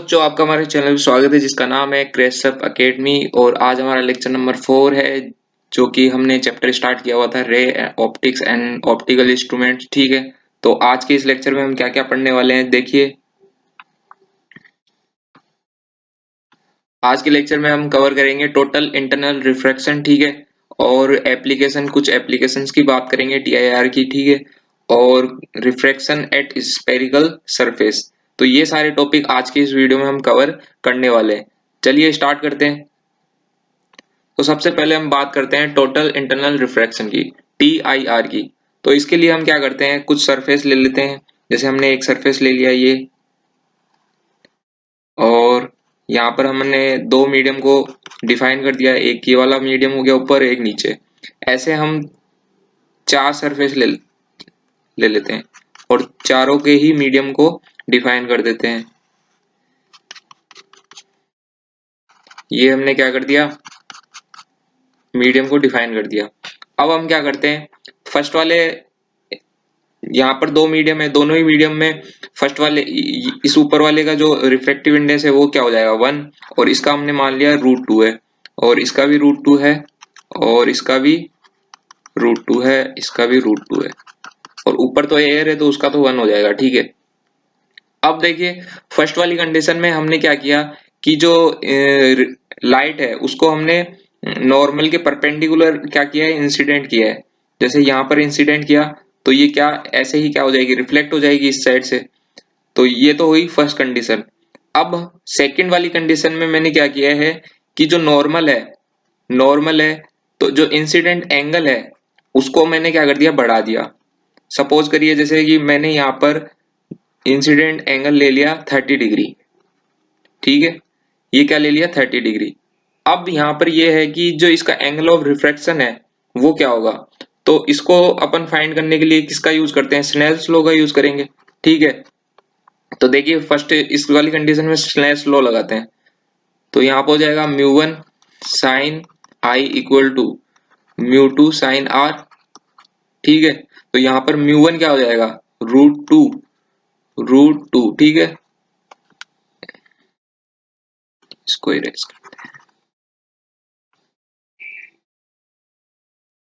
बच्चों, आपका हमारे चैनल में स्वागत है जिसका नाम है क्रेसअप एकेडमी। और आज हमारा लेक्चर नंबर 4 है, जो कि हमने चैप्टर स्टार्ट किया हुआ था ray optics and optical instruments. ठीक है, तो आज के इस लेक्चर में हम क्या क्या पढ़ने वाले हैं देखिए। आज के लेक्चर में हम कवर करेंगे टोटल इंटरनल रिफ्रैक्शन, ठीक है, और एप्लीकेशन, कुछ एप्लीकेशंस की बात करेंगे टीआईआर की, ठीक है, और रिफ्रैक्शन एट स्फेरिकल सरफेस। तो ये सारे टॉपिक आज के इस वीडियो में हम कवर करने वाले हैं। चलिए स्टार्ट करते हैं। तो सबसे पहले हम बात करते हैं टोटल इंटरनल रिफ्रैक्शन की, टीआईआर की। तो इसके लिए हम क्या करते हैं, कुछ सरफेस ले लेते हैं। जैसे हमने एक सरफेस ले लिया ये, और यहाँ पर हमने दो मीडियम को डिफाइन कर दिया, एक ये वाला मीडियम हो गया ऊपर, एक नीचे। ऐसे हम चार सरफेस ले लेते हैं और चारों के ही मीडियम को डिफाइन कर देते हैं। ये हमने क्या कर दिया, मीडियम को डिफाइन कर दिया। अब हम क्या करते हैं, फर्स्ट वाले, यहाँ पर दो मीडियम है, दोनों ही मीडियम में फर्स्ट वाले, इस ऊपर वाले का जो रिफ्रैक्टिव इंडेक्स है वो क्या हो जाएगा 1, और इसका हमने मान लिया √2 है, और इसका भी √2 है, और इसका भी √2 है, इसका भी √2 है, और ऊपर तो एयर है तो उसका तो 1 हो जाएगा। ठीक है, अब देखिए फर्स्ट वाली कंडीशन में हमने क्या किया कि जो लाइट है उसको हमने नॉर्मल के परपेंडिकुलर क्या किया है, इंसिडेंट किया है। जैसे यहाँ पर इंसिडेंट किया तो ये क्या, ऐसे ही क्या हो जाएगी, रिफ्लेक्ट हो जाएगी इस साइड से। तो ये तो हुई फर्स्ट कंडीशन। अब सेकंड वाली कंडीशन में मैंने क्या किया है कि जो नॉर्मल है तो जो इंसिडेंट एंगल है उसको मैंने क्या कर दिया, बढ़ा दिया। सपोज करिए जैसे कि मैंने यहाँ पर इंसिडेंट एंगल ले लिया 30 डिग्री, ठीक है, ये क्या ले लिया 30 डिग्री। अब यहाँ पर ये है कि जो इसका एंगल ऑफ रिफ्रैक्शन है वो क्या होगा, तो इसको अपन फाइंड करने के लिए किसका यूज करते हैं, स्नेल्स लॉ का यूज करेंगे। ठीक है, तो देखिए फर्स्ट इस वाली कंडीशन में स्नेल्स लॉ लगाते हैं। तो यहाँ पर हो जाएगा μ1 sine I equal to μ2 sine are. ठीक है, तो यहाँ पर μ1 क्या हो जाएगा, √2, ठीक है, इसको इरेज कर,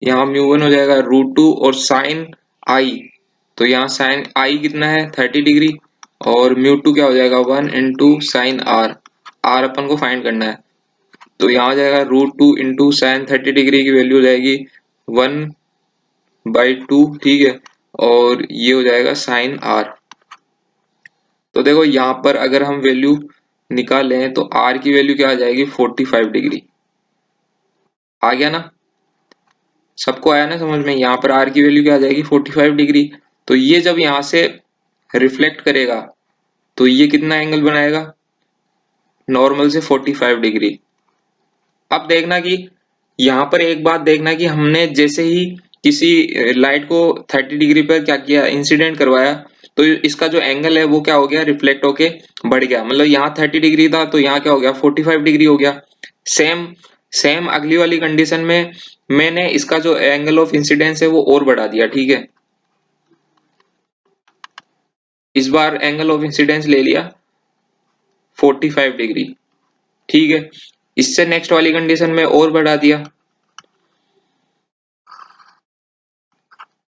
यहाँ μ1 हो जाएगा √2 और साइन आई, तो यहाँ साइन आई कितना है 30 डिग्री, और μ2 क्या हो जाएगा 1 इंटू साइन आर, आर अपन को फाइंड करना है। तो यहाँ हो जाएगा √2 इंटू साइन 30 डिग्री की वैल्यू हो जाएगी 1/2, ठीक है, और ये हो जाएगा साइन आर। तो देखो यहाँ पर अगर हम वैल्यू निकालें तो आर की वैल्यू क्या आ जाएगी 45 डिग्री। आ गया ना, सबको आया ना समझ में, यहाँ पर आर की वैल्यू क्या आ जाएगी 45 डिग्री। तो ये जब यहाँ से रिफ्लेक्ट करेगा तो ये कितना एंगल बनाएगा, नॉर्मल से 45 डिग्री। अब देखना कि यहाँ पर एक बात देखना कि हमने जैसे ही किसी लाइट को 30 डिग्री पर क्या किया, इंसिडेंट करवाया, तो इसका जो एंगल है वो क्या हो गया, रिफ्लेक्ट होके बढ़ गया। मतलब यहाँ 30 डिग्री था तो यहाँ क्या हो गया 45 डिग्री हो गया। सेम सेम अगली वाली कंडीशन में मैंने इसका जो एंगल ऑफ इंसिडेंस है वो और बढ़ा दिया। ठीक है, इस बार एंगल ऑफ इंसिडेंस ले लिया 45 डिग्री। ठीक है, इससे नेक्स्ट वाली कंडीशन में और बढ़ा दिया,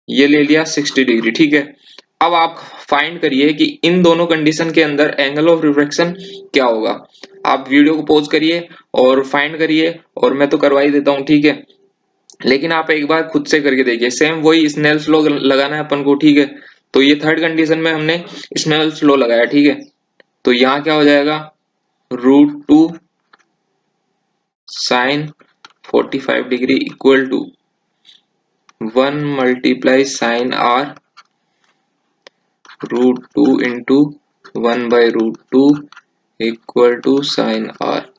ये ले लिया 60 डिग्री। ठीक है, अब आप फाइंड करिए कि इन दोनों कंडीशन के अंदर एंगल ऑफ रिफ्रैक्शन क्या होगा। आप वीडियो को पॉज करिए और फाइंड करिए, और मैं तो करवा ही देता हूँ। ठीक है, लेकिन आप एक बार खुद से करके देखिए, सेम वही स्नेल्स लॉ लगाना है अपन को। ठीक है, तो ये थर्ड कंडीशन में हमने स्नेल्स लॉ लगाया। ठीक है, तो यहाँ क्या हो जाएगा, √2 sine 45 degree equal to 1 multiply sine R √2 into 1/√2 equal to sine are.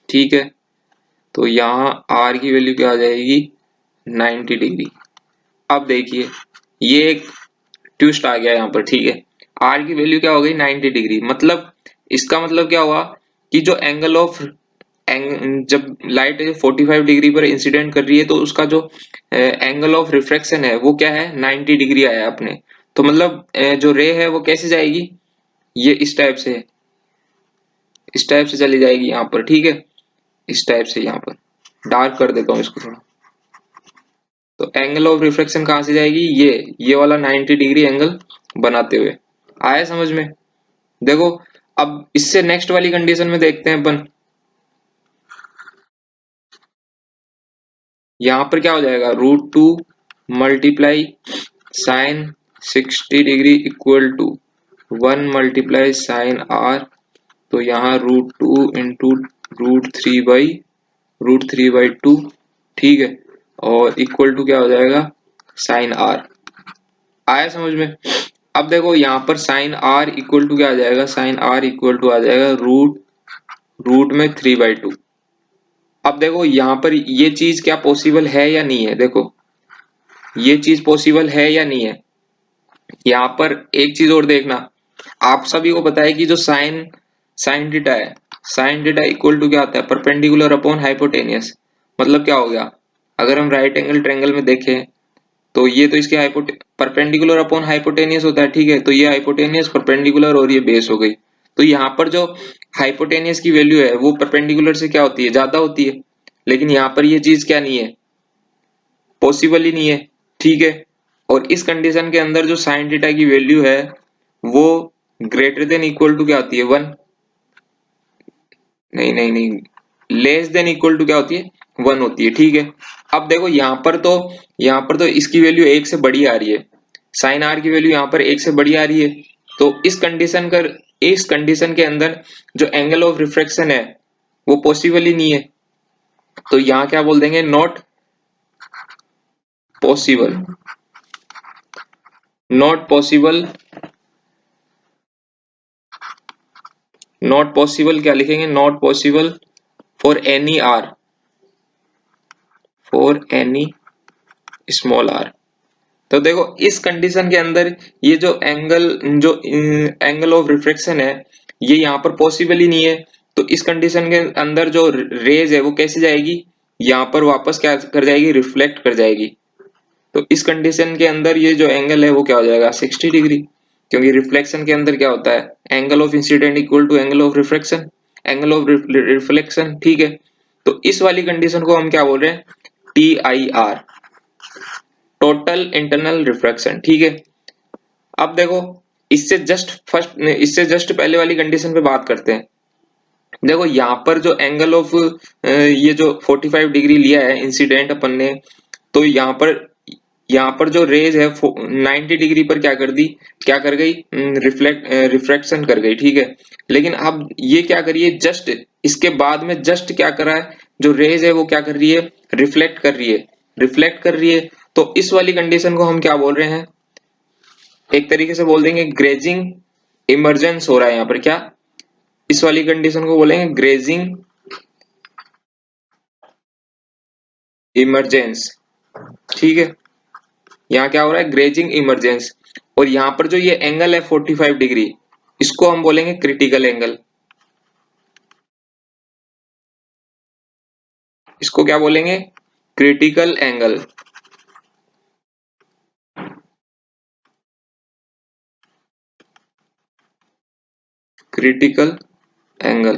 ठीक है, तो यहाँ आर की वैल्यू क्या आ जाएगी 90 डिग्री। अब देखिए ये एक ट्विस्ट आ गया यहाँ पर। ठीक है, आर की वैल्यू क्या हो गई 90 डिग्री, मतलब इसका मतलब क्या हुआ कि जो एंगल ऑफ जब लाइट 45 डिग्री पर इंसिडेंट कर रही है तो उसका जो एंगल ऑफ रिफ्रैक्शन है वो क्या है 90 डिग्री आया अपने। तो मतलब जो रे है वो कैसे जाएगी, ये इस टाइप से, इस टाइप से चली जाएगी यहाँ पर, ठीक है, इस टाइप से। यहाँ पर डार्क कर देता हूँ इसको थोड़ा। तो एंगल ऑफ रिफ्लेक्शन कहाँ से जाएगी, ये वाला 90 डिग्री एंगल बनाते हुए। आया समझ में? देखो अब इससे नेक्स्ट वाली कंडीशन में देखते हैं अपन। यहाँ पर क्या हो जाएगा, √2 multiply sine 60 degree equal to 1 multiply sine R. तो यहाँ √2 इंटू √3/2, ठीक है, और इक्वल टू क्या हो जाएगा, साइन आर। आया समझ में? अब देखो यहाँ पर साइन आर इक्वल टू क्या आ जाएगा, साइन आर इक्वल टू आ जाएगा रूट में 3/2। अब देखो यहाँ पर ये चीज क्या पॉसिबल है या नहीं है, देखो ये चीज पॉसिबल है या नहीं है। यहाँ पर एक चीज और देखना, आप सभी को पता है कि जो साइन साइन थीटा है, साइन थीटा इक्वल टू क्या आता है, परपेंडिकुलर अपॉन हाइपोटेनियस। मतलब क्या हो गया, अगर हम राइट एंगल ट्रायंगल में देखें तो ये तो इसके परपेंडिकुलर अपॉन हाइपोटेनियस होता है, ठीक है, तो ये हाइपोटेनियस परपेंडिकुलर और ये बेस हो गई। तो यहाँ पर जो हाइपोटेनियस की वैल्यू है वो परपेंडिकुलर से क्या होती है, ज्यादा होती है। लेकिन यहाँ पर ये चीज क्या नहीं है, पॉसिबल ही नहीं है, ठीक है। और इस कंडीशन के अंदर जो साइन थीटा की वैल्यू है वो ग्रेटर देन इक्वल टू क्या होती है, 1। नहीं नहीं नहीं, लेस देन इक्वल टू क्या होती है, 1 होती है, ठीक है। अब देखो यहाँ पर तो इसकी वैल्यू 1 से बड़ी आ रही है, साइन आर की वैल्यू यहाँ पर 1 से बड़ी आ रही है। तो इस कंडीशन के अंदर जो एंगल ऑफ रिफ्रैक्शन है वो पॉसिबल ही नहीं है। तो यहाँ क्या बोल देंगे, not possible. Not possible, not possible क्या लिखेंगे, not possible for any R, for any small R. तो देखो इस कंडीशन के अंदर ये जो एंगल ऑफ रिफ्रैक्शन है ये यहाँ पर पॉसिबल ही नहीं है। तो इस कंडीशन के अंदर जो रेज है वो कैसे जाएगी, यहाँ पर वापस क्या कर जाएगी, रिफ्लेक्ट कर जाएगी। तो इस कंडीशन के अंदर ये जो एंगल है वो क्या हो जाएगा, 60 डिग्री। क्योंकि रिफ्लेक्शन के अंदर क्या होता है, angle of incident equal to angle of reflection, angle of reflection, ठीक है। तो इस वाली कंडीशन को हम क्या बोल रहे हैं, TIR, टोटल इंटरनल रिफ्रैक्शन, ठीक है। अब देखो इससे जस्ट पहले वाली कंडीशन पे बात करते हैं। देखो यहाँ पर जो एंगल ऑफ ये जो 45 डिग्री लिया है इंसिडेंट अपन ने, तो यहाँ पर जो रेज है 90 डिग्री पर क्या कर गई, रिफ्लेक्शन कर गई, ठीक है। लेकिन अब ये क्या करिए, जस्ट इसके बाद में जस्ट क्या करा है, जो रेज है वो क्या कर रही है, रिफ्लेक्ट कर रही है, रिफ्लेक्ट कर रही है। तो इस वाली कंडीशन को हम क्या बोल रहे हैं, एक तरीके से बोल देंगे ग्रेजिंग इमरजेंस हो रहा है यहाँ पर। क्या, इस वाली कंडीशन को बोलेंगे ग्रेजिंग इमरजेंस, ठीक है। यहाँ क्या हो रहा है, ग्रेजिंग इमरजेंस। और यहाँ पर जो ये एंगल है 45 डिग्री, इसको हम बोलेंगे क्रिटिकल एंगल। इसको क्या बोलेंगे, क्रिटिकल एंगल। क्रिटिकल एंगल,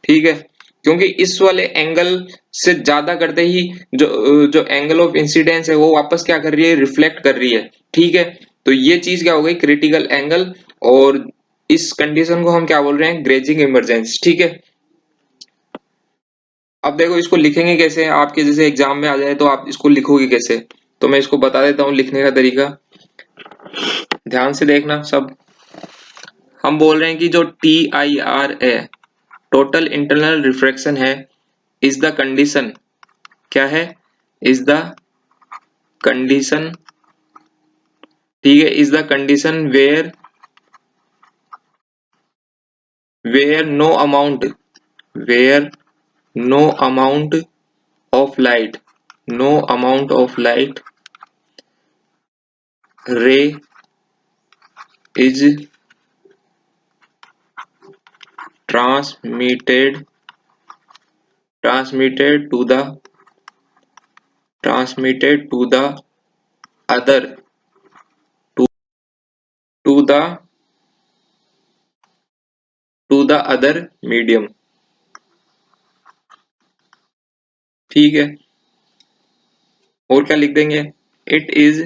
ठीक है। क्योंकि इस वाले एंगल से ज्यादा करते ही जो जो एंगल ऑफ इंसिडेंस है वो वापस क्या कर रही है, रिफ्लेक्ट कर रही है, ठीक है। तो ये चीज क्या हो गई, क्रिटिकल एंगल। और इस कंडीशन को हम क्या बोल रहे हैं, ग्रेजिंग इमरजेंस, ठीक है। अब देखो इसको लिखेंगे कैसे, आपके जैसे एग्जाम में आ जाए तो आप इसको लिखोगे कैसे। तो मैं इसको बता देता हूँ लिखने का तरीका, ध्यान से देखना सब। हम बोल रहे हैं कि जो TIR है, टोटल इंटरनल रिफ्रैक्शन है, इज द कंडीशन, क्या है, इज द कंडीशन, ठीक है, is the condition where no amount, where no amount of light, no amount of light ray is transmitted transmitted to the transmitted to the other to the to the other medium. ठीक है, और क्या लिख देंगे, it is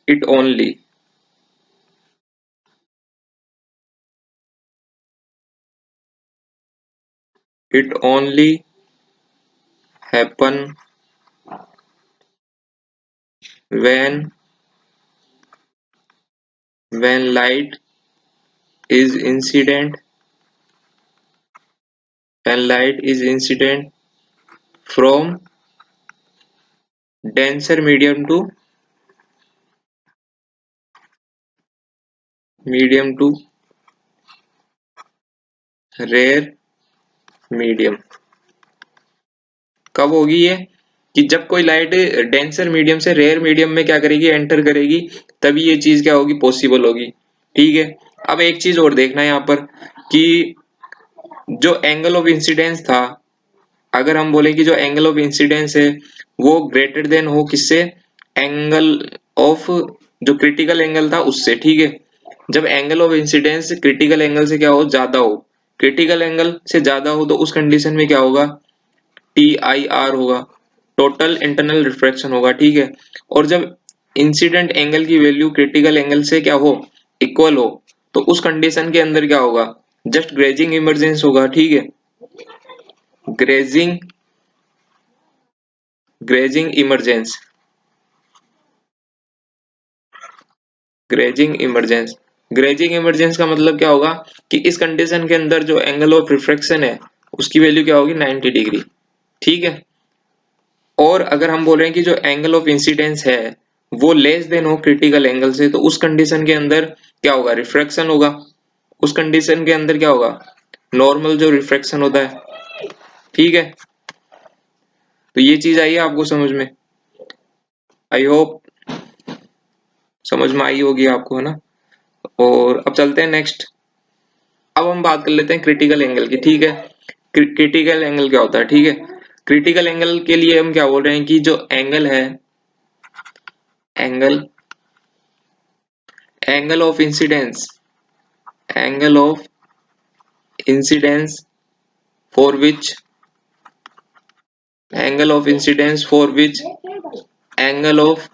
it only it only happen when light is incident from denser medium to rare medium। कब होगी ये, कि जब कोई लाइट डेंसर मीडियम से रेयर मीडियम में क्या करेगी, एंटर करेगी, तभी ये चीज क्या होगी, पॉसिबल होगी। ठीक है, अब एक चीज और देखना है यहाँ पर कि जो एंगल ऑफ इंसिडेंस था, अगर हम बोले कि जो एंगल ऑफ इंसिडेंस है वो ग्रेटर देन हो किससे, एंगल ऑफ जो क्रिटिकल एंगल था उससे। ठीक है, जब angle of incidence critical angle से क्या हो, ज्यादा हो, क्रिटिकल एंगल से ज्यादा हो, तो उस कंडीशन में क्या होगा, TIR होगा, टोटल इंटरनल रिफ्रैक्शन होगा। ठीक है, और जब इंसिडेंट एंगल की वैल्यू क्रिटिकल एंगल से क्या हो, इक्वल हो, तो उस कंडीशन के अंदर क्या होगा, जस्ट ग्रेजिंग इमरजेंस होगा। ठीक है, grazing grazing emergence grazing emergence grazing emergence का मतलब क्या होगा कि इस कंडीशन के अंदर जो एंगल ऑफ रिफ्रैक्शन है उसकी वैल्यू क्या होगी, 90 डिग्री। ठीक है, और अगर हम बोल रहे हैं कि जो एंगल ऑफ इंसिडेंस है वो लेस देन हो क्रिटिकल एंगल से, तो उस कंडीशन के अंदर क्या होगा, रिफ्रैक्शन होगा। उस कंडीशन के अंदर क्या होगा, नॉर्मल जो रिफ्रैक्शन होता है। ठीक है, तो ये चीज आई है आपको समझ में, आई होप समझ में आई होगी आपको, है ना। और अब चलते हैं नेक्स्ट, अब हम बात कर लेते हैं क्रिटिकल एंगल की। ठीक है, क्रिटिकल एंगल क्या होता है। ठीक है, क्रिटिकल एंगल के लिए हम क्या बोल रहे हैं कि जो एंगल है, angle angle of incidence angle of incidence for which angle of incidence for which angle of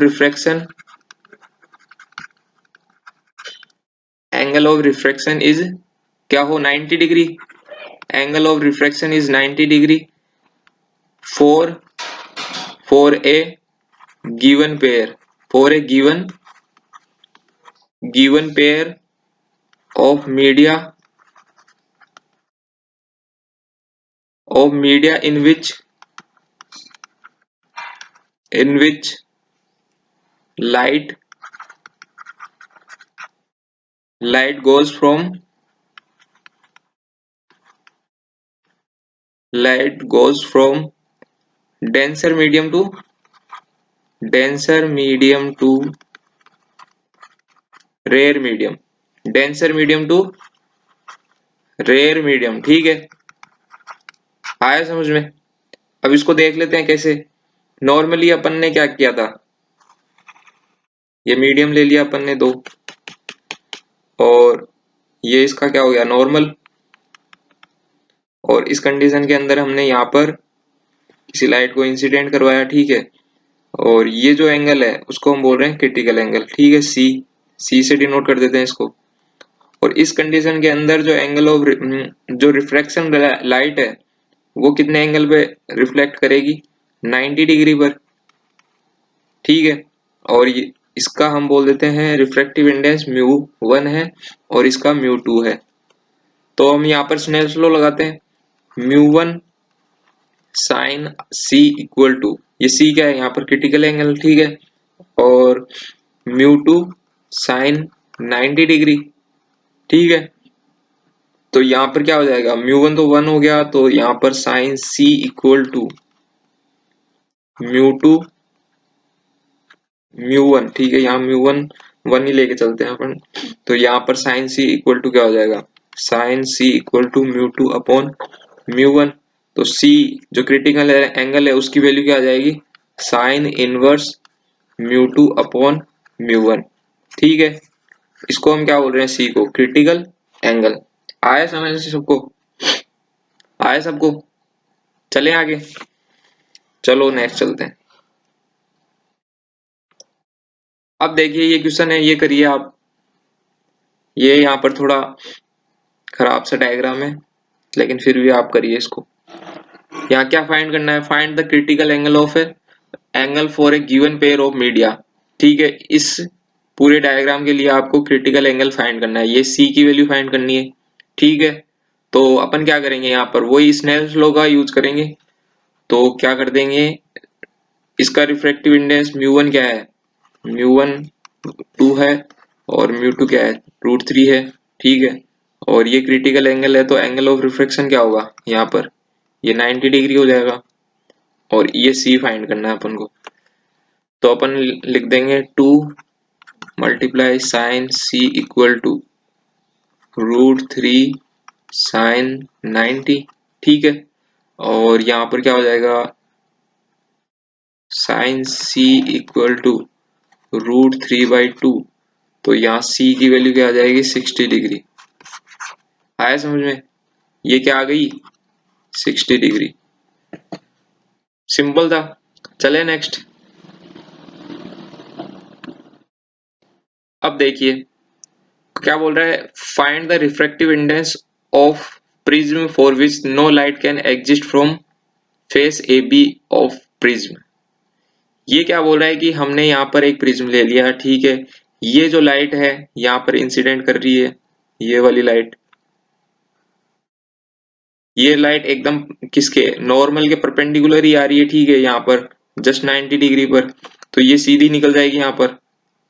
refraction is क्या हो, 90 degree. Angle of refraction is 90 degree for a given pair given pair of media in which light goes from denser medium to rare medium denser medium to rare medium। ठीक है, आया समझ में। अब इसको देख लेते हैं कैसे। नॉर्मली अपन ने क्या किया था, ये मीडियम ले लिया अपन ने दो, और ये इसका क्या हो गया, नॉर्मल, और इस कंडीशन के अंदर हमने यहाँ पर किसी लाइट को इंसिडेंट करवाया। ठीक है, और ये जो एंगल है उसको हम बोल रहे हैं क्रिटिकल एंगल। ठीक है, सी से डिनोट कर देते हैं इसको। और इस कंडीशन के अंदर जो एंगल ऑफ जो रिफ्रैक्शन लाइट है वो कितने एंगल पे रिफ्लेक्ट करेगी, 90 डिग्री पर। ठीक है, और ये इसका हम बोल देते हैं रिफ्रैक्टिव इंडेक्स μ1 है और इसका μ2 है। तो हम यहाँ पर स्नेल्स लॉ लगाते हैं, μ1 साइन सी इक्वल टू, ये सी क्या है यहाँ पर, क्रिटिकल एंगल। ठीक है, और μ2 साइन 90 डिग्री। ठीक है, तो यहाँ पर क्या हो जाएगा, μ1 तो 1 हो गया, तो यहाँ पर साइन सी इक्वल टू μ2 μ1। ठीक है, यहाँ μ1 1 ही लेके चलते हैं अपन, तो यहाँ पर साइन सी इक्वल टू क्या हो जाएगा, sine C equal to μ2 upon μ1। तो सी जो क्रिटिकल एंगल है उसकी वैल्यू क्या आ जाएगी, साइन इनवर्स μ2 अपॉन म्यू 1। ठीक है, इसको हम क्या बोल रहे हैं, सी को क्रिटिकल एंगल। आया समझ से सबको? आया सबको? चलें आगे, चलो नेक्स्ट चलते हैं। अब देखिए ये क्वेश्चन है, ये करिए आप। ये यहाँ पर थोड़ा खराब सा डायग्राम है, लेकिन फिर भी आप करिए इसको। यहाँ क्या फाइंड करना है, find the critical angle of A angle for a given pair of media. ठीक है, इस पूरे डायग्राम के लिए आपको क्रिटिकल एंगल फाइंड करना है, ये सी की वैल्यू फाइंड करनी है। ठीक है, तो अपन क्या करेंगे, यहाँ पर वही स्नेल्स लॉ का यूज करेंगे। तो क्या कर देंगे, इसका रिफ्रैक्टिव इंडेक्स म्यू 1 क्या है, म्यू 1 2 है, और म्यू 2 क्या है, √3 है। ठीक है, और ये क्रिटिकल एंगल है, तो एंगल ऑफ रिफ्रैक्शन क्या होगा यहाँ पर, ये 90 डिग्री हो जाएगा। और ये सी फाइंड करना है अपन को, तो अपन लिख देंगे 2 multiply sine C equal to √3 sine 90। ठीक है, और यहाँ पर क्या हो जाएगा, साइन सी इक्वल टू √3/2। तो यहाँ सी की वैल्यू क्या आ जाएगी, 60 डिग्री। आया समझ में? ये क्या आ गई, 60 डिग्री। सिंपल था। चले नेक्स्ट। अब देखिए क्या बोल रहा है, find the refractive index of prism for which no light can exist from face A B of prism. ये क्या बोल रहा है कि हमने यहाँ पर एक प्रिज्म ले लिया। ठीक है, ये जो लाइट है यहाँ पर इंसिडेंट कर रही है, ये वाली लाइट, ये लाइट एकदम किसके, नॉर्मल के परपेंडिकुलर ही आ रही है। ठीक है, यहाँ पर जस्ट 90 डिग्री पर, तो ये सीधी निकल जाएगी यहाँ पर,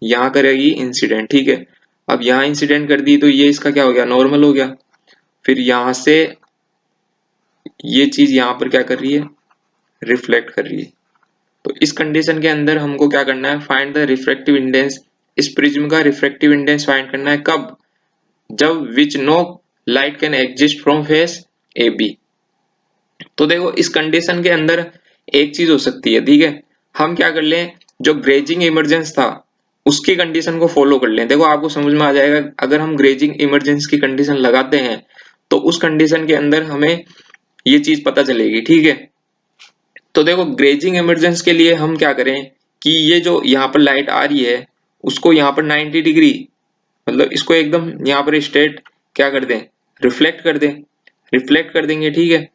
यहाँ करेगी इंसिडेंट। ठीक है, अब यहाँ इंसिडेंट कर दी तो ये इसका क्या हो गया, नॉर्मल हो गया। फिर यहाँ से ये चीज यहाँ पर क्या कर रही है, रिफ्लेक्ट कर रही है। तो इस कंडीशन के अंदर हमको क्या करना है, फाइंड द रिफ्रैक्टिव इंडेक्स। इस प्रिज्म का रिफ्रैक्टिव इंडेक्स फाइंड करना है, कब, जब which no light can exist from face A B. तो देखो इस कंडीशन के अंदर एक चीज हो सकती है। ठीक है, हम क्या कर लें, जो ग्रेजिंग इमरजेंस था उसकी कंडीशन को फॉलो कर लें। देखो आपको समझ में आ जाएगा, अगर हम ग्रेजिंग इमरजेंस की कंडीशन लगाते हैं तो उस कंडीशन के अंदर हमें ये चीज पता चलेगी। ठीक है, तो देखो ग्रेजिंग इमरजेंस के लिए हम क्या करें कि ये जो यहाँ पर लाइट आ रही है उसको यहाँ पर 90 डिग्री, मतलब इसको एकदम यहाँ पर स्ट्रेट क्या कर दें, रिफ्लेक्ट कर दें, रिफ्लेक्ट कर देंगे। ठीक है,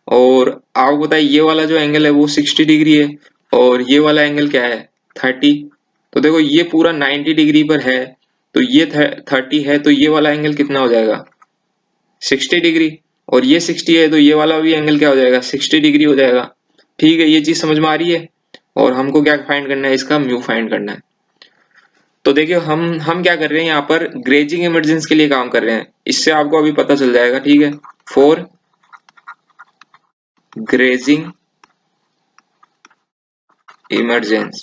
और आपको पता है ये वाला जो एंगल है वो 60 डिग्री है, और ये वाला एंगल क्या है, 30। तो देखो ये पूरा 90 डिग्री पर है, तो ये 30 है, तो ये वाला एंगल कितना हो जाएगा, 60 डिग्री। और ये 60 है, तो ये वाला भी एंगल क्या हो जाएगा, 60 डिग्री हो जाएगा। ठीक है, ये चीज समझ में आ रही है। और हमको क्या फाइंड करना है, इसका म्यू फाइंड करना है। तो देखिए हम क्या कर रहे हैं, यहाँ पर ग्रेजिंग इमरजेंस के लिए काम कर रहे हैं, इससे आपको अभी पता चल जाएगा। ठीक है, फॉर ग्रेजिंग इमरजेंस।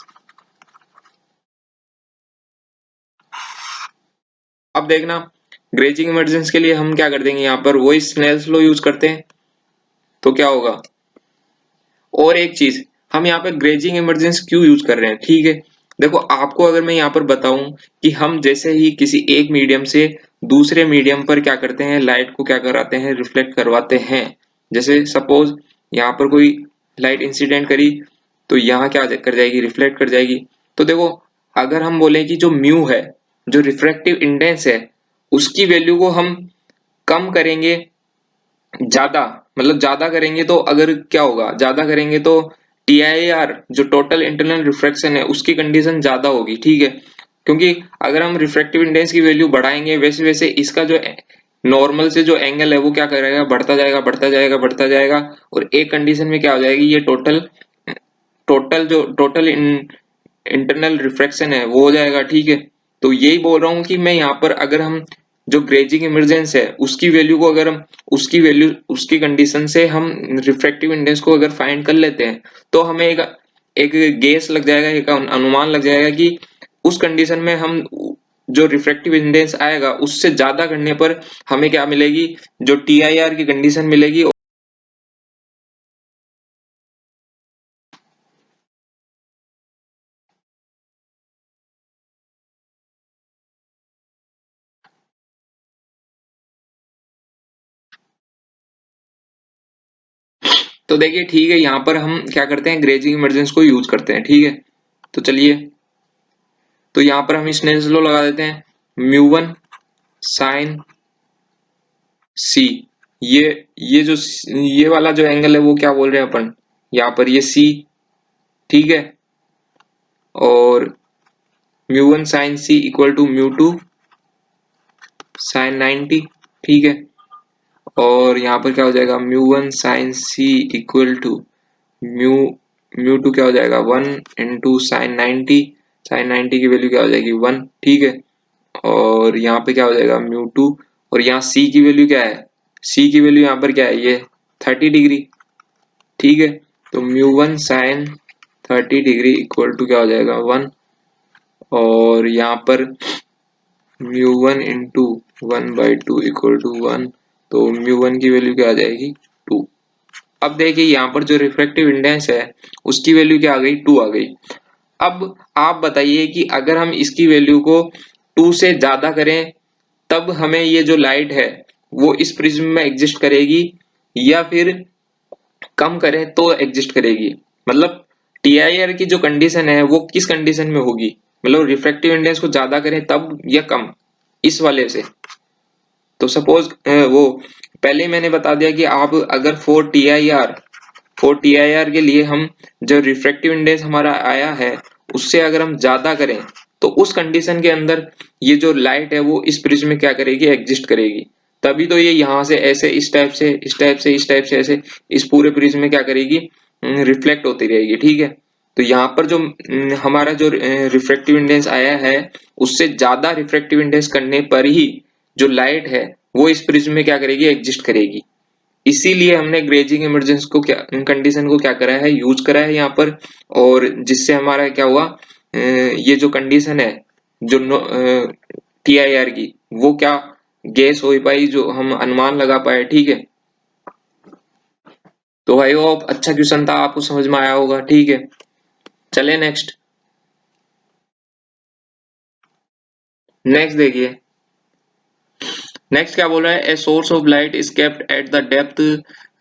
अब देखना, ग्रेजिंग इमरजेंस के लिए हम क्या कर देंगे, यहाँ पर वही स्नेल्स लॉ यूज करते हैं। तो क्या होगा, और एक चीज, हम यहाँ पर ग्रेजिंग इमरजेंस क्यों यूज कर रहे हैं। ठीक है, देखो आपको अगर मैं यहाँ पर बताऊं कि हम जैसे ही किसी एक मीडियम से दूसरे मीडियम पर क्या करते हैं, लाइट को क्या कराते हैं, रिफ्लेक्ट करवाते हैं। जैसे सपोज यहाँ पर कोई लाइट इंसिडेंट करी, तो यहाँ क्या कर जाएगी, रिफ्लेक्ट कर जाएगी। तो देखो अगर हम बोले कि जो म्यू है, जो रिफ्रैक्टिव इंडेक्स है, उसकी वैल्यू को हम कम करेंगे, ज्यादा, मतलब ज्यादा करेंगे तो अगर क्या होगा, ज्यादा करेंगे तो TIR जो टोटल इंटरनल रिफ्रैक्शन है उसकी कंडीशन ज्यादा होगी। ठीक है, क्योंकि अगर हम रिफ्रैक्टिव इंडेक्स की वैल्यू बढ़ाएंगे वैसे वैसे इसका जो नॉर्मल से जो एंगल है वो क्या करेगा, बढ़ता जाएगा बढ़ता जाएगा बढ़ता जाएगा, और एक कंडीशन में क्या हो जाएगी, ये टोटल टोटल जो टोटल इंटरनल रिफ्रैक्शन है वो हो जाएगा। ठीक है, तो यही बोल रहा हूँ कि मैं यहाँ पर अगर हम जो ग्रेजिंग इमरजेंस है उसकी वैल्यू को, अगर हम उसकी वैल्यू उसकी कंडीशन से हम रिफ्रैक्टिव इंडेक्स को अगर फाइंड कर लेते हैं, तो हमें एक एक गेस लग जाएगा, एक अनुमान लग जाएगा कि उस कंडीशन में हम जो रिफ्रैक्टिव इंडेक्स आएगा उससे ज्यादा करने पर हमें क्या मिलेगी, जो TIR की कंडीशन मिलेगी। तो देखिए ठीक है, यहाँ पर हम क्या करते हैं, ग्रेजिंग इमर्जेंस को यूज करते हैं। ठीक है, तो चलिए, तो यहाँ पर हम स्नेल्स लॉ लगा देते हैं, म्यू 1 साइन सी। ये ये जो ये वाला जो एंगल है वो क्या बोल रहे हैं अपन, यहाँ पर ये सी। ठीक है, और mu 1 sine C equal to mu 2 sine 90। ठीक है, और यहाँ पर क्या हो जाएगा, mu 1 sine C equal to mu mu 2 क्या हो जाएगा, 1 इंटू साइन 90 की वैल्यू क्या हो जाएगी, 1। ठीक है, और यहाँ पे क्या हो जाएगा, म्यू 2, और यहाँ सी की वैल्यू क्या है, सी की वैल्यू यहाँ पर क्या है, ये 30 डिग्री। ठीक है, तो mu 1 sine 30 degree equal to क्या हो जाएगा, 1, और यहाँ पर म्यू 1 इंटू 1/2 इक्वल टू 1, तो म्यू 1 की वैल्यू क्या आ जाएगी, 2। अब देखिए यहाँ पर जो रिफ्रैक्टिव इंडेक्स है उसकी वैल्यू क्या आ गई, 2 आ गई। अब आप बताइए कि अगर हम इसकी वैल्यू को 2 से ज्यादा करें तब हमें ये जो लाइट है वो इस प्रिज्म में एग्जिस्ट करेगी, या फिर कम करें तो एग्जिस्ट करेगी। मतलब टीआईआर की जो कंडीशन है वो किस कंडीशन में होगी, मतलब रिफ्रैक्टिव इंडेक्स को ज्यादा करें तब या कम, इस वाले से। तो सपोज वो पहले ही मैंने बता दिया कि आप अगर फोर टी आई आर के लिए हम जो रिफ्रैक्टिव इंडेक्स हमारा आया है उससे अगर हम ज्यादा करें तो उस कंडीशन के अंदर ये जो लाइट है वो इस प्रिज्म में क्या करेगी, एग्जिस्ट करेगी। तभी तो ये यहाँ से ऐसे इस टाइप से इस टाइप से इस टाइप से ऐसे इस पूरे प्रिज्म में क्या करेगी, रिफ्लेक्ट होती रहेगी। ठीक है, तो यहाँ पर जो हमारा जो रिफ्रैक्टिव इंडेक्स आया है उससे ज्यादा रिफ्रैक्टिव इंडेक्स करने पर ही जो लाइट है वो इस प्रिज्म में क्या करेगी, एग्जिस्ट करेगी। इसीलिए हमने ग्रेजिंग इमर्जेंस को क्या कंडीशन को क्या करा है, यूज करा है यहाँ पर, और जिससे हमारा क्या हुआ, ये जो कंडीशन है जो टीआईआर की वो क्या गैस हो पाई, जो हम अनुमान लगा पाए। ठीक है, तो भाई वो अच्छा क्वेश्चन था, आपको समझ में आया होगा। ठीक है, चले नेक्स्ट। नेक्स्ट देखिए, नेक्स्ट क्या बोल रहा है, a source of light is kept at the depth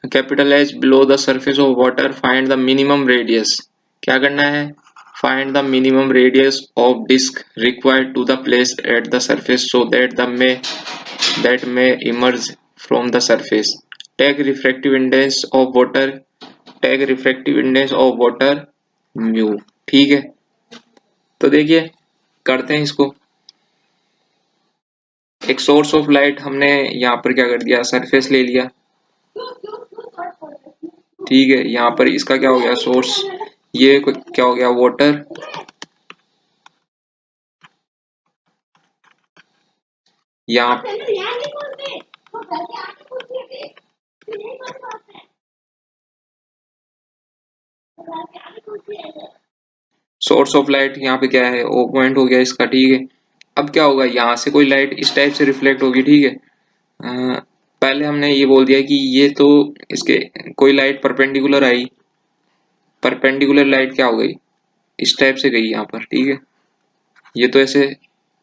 capital H below the surface of water, find the minimum radius. क्या करना है, find the minimum radius of disc required to the place at the surface so that may emerge from the surface. Take refractive index of water, take refractive index of water mu। ठीक है, तो देखिए करते हैं इसको। एक source of light हमने यहाँ पर क्या कर दिया, सरफेस ले लिया। ठीक है, यहाँ पर इसका क्या हो गया, सोर्स, ये क्या हो गया, वाटर। यहाँ सोर्स ऑफ लाइट यहाँ पे क्या है, ओ पॉइंट हो गया इसका। ठीक है, अब क्या होगा, यहाँ से कोई लाइट इस टाइप से रिफ्लेक्ट होगी। ठीक है, पहले हमने ये बोल दिया कि ये तो इसके कोई लाइट परपेंडिकुलर आई, परपेंडिकुलर लाइट क्या हो गई, इस टाइप से गई यहाँ पर। ठीक है, ये तो ऐसे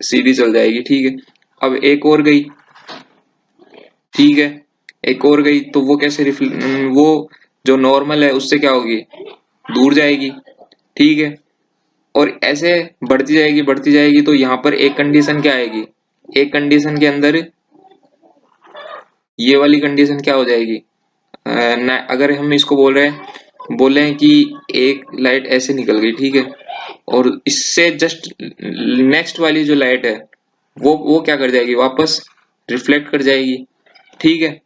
सीधी चल जाएगी। ठीक है, अब एक और गई। ठीक है, एक और गई तो वो कैसे वो जो नॉर्मल है उससे क्या होगी, दूर जाएगी। ठीक है, और ऐसे बढ़ती जाएगी तो यहाँ पर एक कंडीशन क्या आएगी, एक कंडीशन के अंदर ये वाली कंडीशन क्या हो जाएगी, अगर हम इसको बोले हैं कि एक लाइट ऐसे निकल गई। ठीक है, और इससे जस्ट नेक्स्ट वाली जो लाइट है वो क्या कर जाएगी, वापस रिफ्लेक्ट कर जाएगी। ठीक है,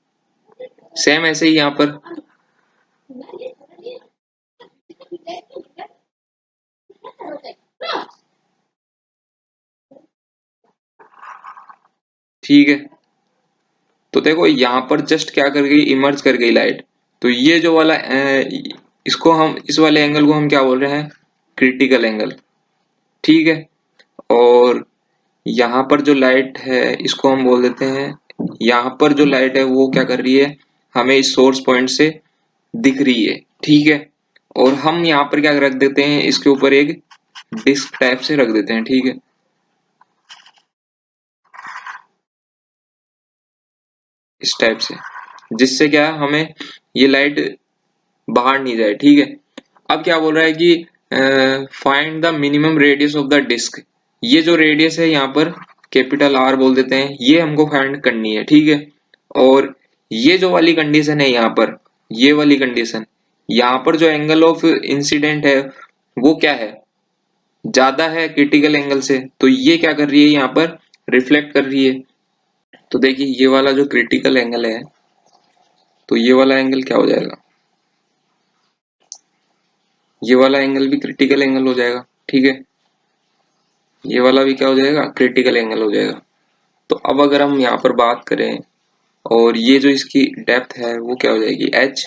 सेम ऐसे ही यहाँ पर। ठीक है, तो देखो यहाँ पर जस्ट क्या कर गई, इमर्ज कर गई लाइट। तो ये जो वाला इसको हम इस वाले एंगल को हम क्या बोल रहे हैं, क्रिटिकल एंगल। ठीक है, और यहाँ पर जो लाइट है इसको हम बोल देते हैं, यहाँ पर जो लाइट है वो क्या कर रही है, हमें इस सोर्स पॉइंट से दिख रही है। ठीक है, और हम यहाँ पर क्या रख देते हैं, इसके ऊपर एक डिस्क टाइप से रख देते हैं। ठीक है, इस टाइप से, जिससे क्या हमें ये लाइट बाहर नहीं जाए, ठीक है। अब क्या बोल रहा है कि find the minimum radius of the disc. ये जो रेडियस है यहाँ पर कैपिटल आर बोल देते हैं, ये हमको फाइंड करनी है, ठीक है। और ये जो वाली कंडीशन है यहाँ पर, ये वाली कंडीशन, यहाँ पर जो एंगल ऑफ इंसिडेंट है वो क्या है, ज्यादा है क्रिटिकल एंगल से, तो ये क्या कर रही है यहाँ पर, रिफ्लेक्ट कर रही है। तो देखिए ये वाला जो क्रिटिकल एंगल है, तो ये वाला एंगल क्या हो जाएगा, ये वाला एंगल भी क्रिटिकल एंगल हो जाएगा, ठीक है। ये वाला भी क्या हो जाएगा, क्रिटिकल एंगल हो जाएगा। तो अब अगर हम यहाँ पर बात करें, और ये जो इसकी डेप्थ है वो क्या हो जाएगी, h,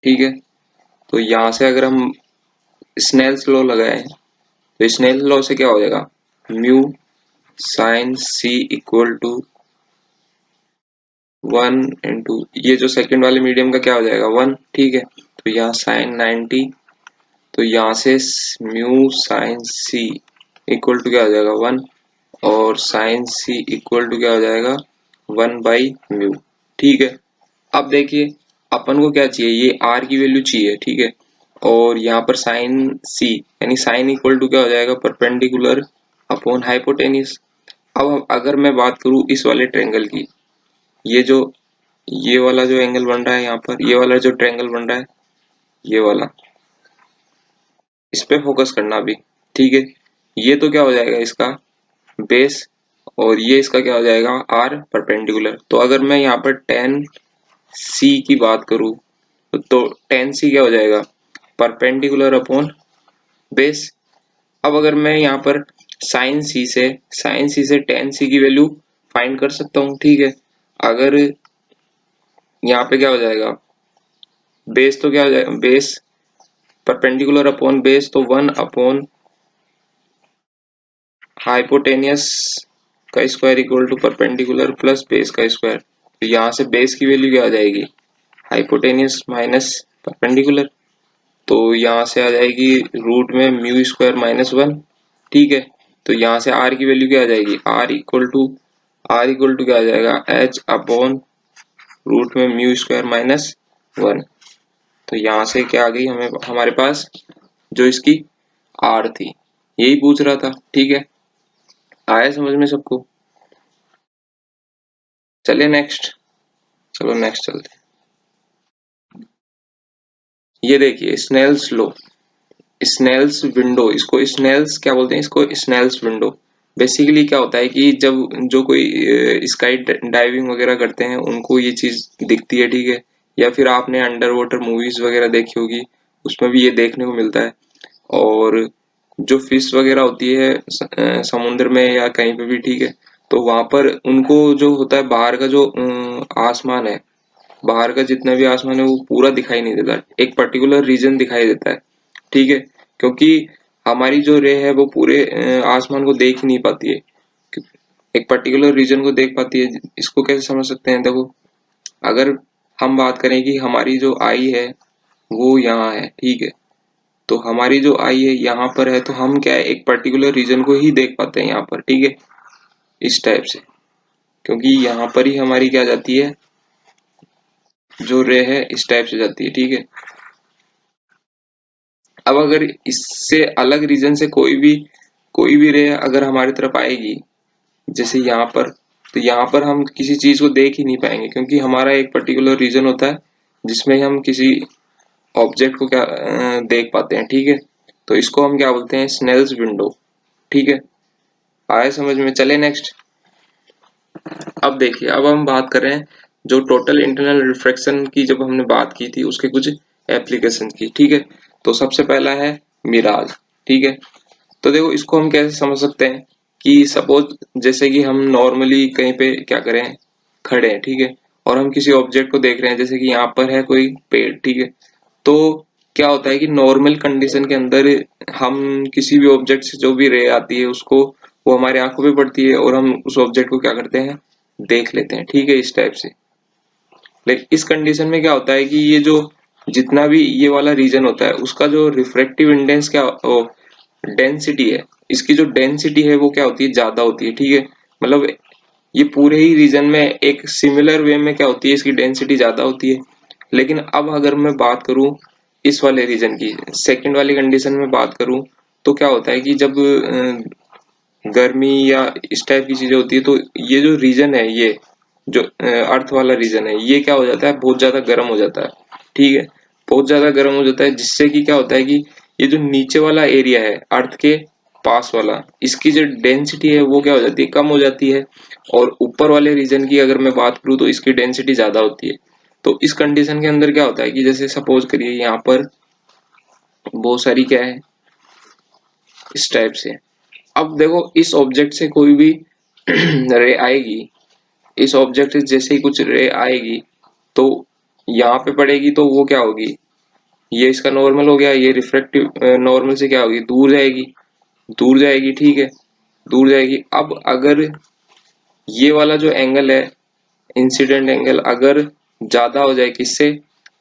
ठीक है। तो यहाँ से अगर हम स्नेल्स लॉ लगाए, तो स्नेल्स लॉ से क्या हो जाएगा, mu sine C equal to 1 × ये जो सेकंड वाले मीडियम का क्या हो जाएगा 1, ठीक है। तो यहाँ साइन 90, तो यहाँ से mu sine C equal to क्या हो जाएगा 1, और साइन सी इक्वल टू क्या हो जाएगा 1/μ, ठीक है। अब देखिए अपन को क्या चाहिए, ये r की वैल्यू चाहिए, ठीक है। और यहाँ पर साइन सी यानी साइन इक्वल टू क्या हो जाएगा, परपेंडिकुलर अपॉन हाइपोटेन्यूस। अब अगर मैं बात करूँ इस वाले ट्रायंगल की, ये जो ये वाला जो एंगल बन रहा है यहाँ पर, ये वाला जो ट्रायंगल बन रहा है, ये वाला, इस पे फोकस करना अभी, ठीक है। ये तो क्या हो जाएगा इसका बेस, और ये इसका क्या हो जाएगा आर परपेंडिकुलर। तो अगर मैं यहाँ पर टेन सी की बात करूँ, तो टेन सी क्या हो जाएगा, परपेंडिकुलर अपॉन बेस। अब अगर मैं यहाँ पर साइन सी से टेन सी की वैल्यू फाइंड कर सकता हूँ, ठीक है। अगर यहाँ पे क्या हो जाएगा, बेस तो क्या हो जाएगा, बेस परपेंडिकुलर अपॉन बेस, तो 1 अपॉन हाइपोटेनियस का square equal to perpendicular plus base का स्क्वायर। तो यहाँ से बेस की वैल्यू क्या आ जाएगी, हाइपोटेनियस माइनस परपेंडिकुलर, तो यहाँ से आ जाएगी रूट में म्यू स्क्वायर माइनस 1, ठीक है। तो यहाँ से आर की वैल्यू क्या आ जाएगी, आर इक्वल टू क्या आ जाएगा, एच अपॉन रूट में म्यू स्क्वायर माइनस 1। तो यहाँ से क्या आ गई हमें हमारे पास, जो इसकी आर थी, यही पूछ रहा था, ठीक है। आया समझ में सबको, चलिए नेक्स्ट, चलो नेक्स्ट चलते हैं। ये देखिए स्नेल्स लो, स्नेल्स विंडो, इसको स्नेल्स क्या बोलते हैं, इसको स्नेल्स विंडो। बेसिकली क्या होता है कि जब जो कोई स्काई डाइविंग वगैरह करते हैं उनको ये चीज दिखती है, ठीक है। या फिर आपने अंडर वाटर मूवीज वगैरह देखी होगी, उसमें भी ये देखने को मिलता है। और जो फिश वगैरह होती है समुद्र में या कहीं पे भी, ठीक है, तो वहां पर उनको जो होता है बाहर का जो आसमान है, बाहर का जितना भी आसमान है वो पूरा दिखाई नहीं देता, एक पर्टिकुलर रीजन दिखाई देता है, ठीक है। क्योंकि हमारी जो रे है वो पूरे आसमान को देख ही नहीं पाती है, एक पर्टिकुलर रीजन को देख पाती है। इसको कैसे समझ सकते हैं, देखो अगर हम बात करें कि हमारी जो आई है वो यहाँ है, ठीक है, तो हमारी जो आई है यहाँ पर है, तो हम क्या है एक पर्टिकुलर रीजन को ही देख पाते हैं यहाँ पर, ठीक है, इस टाइप से। क्योंकि यहाँ पर ही हमारी क्या जाती है, जो रे है इस टाइप से जाती है, ठीक है। अब अगर इससे अलग रीजन से कोई भी रे अगर हमारी तरफ आएगी, जैसे यहाँ पर, तो यहाँ पर हम किसी चीज को देख ही नहीं पाएंगे, क्योंकि हमारा एक पर्टिकुलर रीजन होता है जिसमें हम किसी ऑब्जेक्ट को क्या देख पाते हैं, ठीक है। तो इसको हम क्या बोलते हैं, स्नेल्स विंडो, ठीक है। आए समझ में, चले नेक्स्ट। अब देखिए अब हम बात कर रहे हैं जो टोटल इंटरनल रिफ्रैक्शन की जब हमने बात की थी उसके कुछ एप्लीकेशन की, ठीक है। तो सबसे पहला है मिराज, ठीक है। तो देखो इसको हम कैसे समझ सकते हैं कि सपोज जैसे कि हम नॉर्मली कहीं पे क्या करें, खड़े हैं, ठीक है, और हम किसी ऑब्जेक्ट को देख रहे हैं, जैसे कि यहाँ पर है कोई पेड़, ठीक है। तो क्या होता है कि नॉर्मल कंडीशन के अंदर हम किसी भी ऑब्जेक्ट से जो भी रे आती है उसको, वो हमारी आंखों पे पड़ती है और हम उस ऑब्जेक्ट को क्या करते हैं, देख लेते हैं, ठीक है, इस टाइप से। लेकिन इस कंडीशन में क्या होता है कि ये जो जितना भी ये वाला रीजन होता है उसका जो रिफ्रैक्टिव इंडेक्स क्या डेंसिटी है, इसकी जो डेंसिटी है वो क्या होती है, ज्यादा होती है, ठीक है। मतलब ये पूरे ही रीजन में एक सिमिलर वे में क्या होती है, इसकी डेंसिटी ज्यादा होती है। लेकिन अब अगर मैं बात करूं इस वाले रीजन की, सेकंड वाली कंडीशन में बात करूं, तो क्या होता है कि जब गर्मी या इस टाइप की चीजें होती है, तो ये जो रीजन है, ये जो अर्थ वाला रीजन है, ये क्या हो जाता है, बहुत ज्यादा गर्म हो जाता है। ठीक है, बहुत ज्यादा गर्म हो जाता है, जिससे कि क्या होता है कि ये जो नीचे वाला एरिया है अर्थ के पास वाला, इसकी जो डेंसिटी है वो क्या हो जाती है, कम हो जाती है। और ऊपर वाले रीजन की अगर मैं बात करूँ तो इसकी डेंसिटी ज्यादा होती है। तो इस कंडीशन के अंदर क्या होता है कि जैसे सपोज करिए यहाँ पर बहुत सारी क्या है, इस टाइप से, अब देखो इस ऑब्जेक्ट से कोई भी रे आएगी, इस ऑब्जेक्ट से जैसे ही कुछ रे आएगी तो यहाँ पे पड़ेगी, तो वो क्या होगी, ये इसका नॉर्मल हो गया, ये रिफ्रैक्टिव नॉर्मल से क्या होगी, दूर जाएगी, दूर जाएगी। ठीक है, दूर जाएगी। अब अगर ये वाला जो एंगल है, इंसिडेंट एंगल, अगर ज्यादा हो जाए किससे,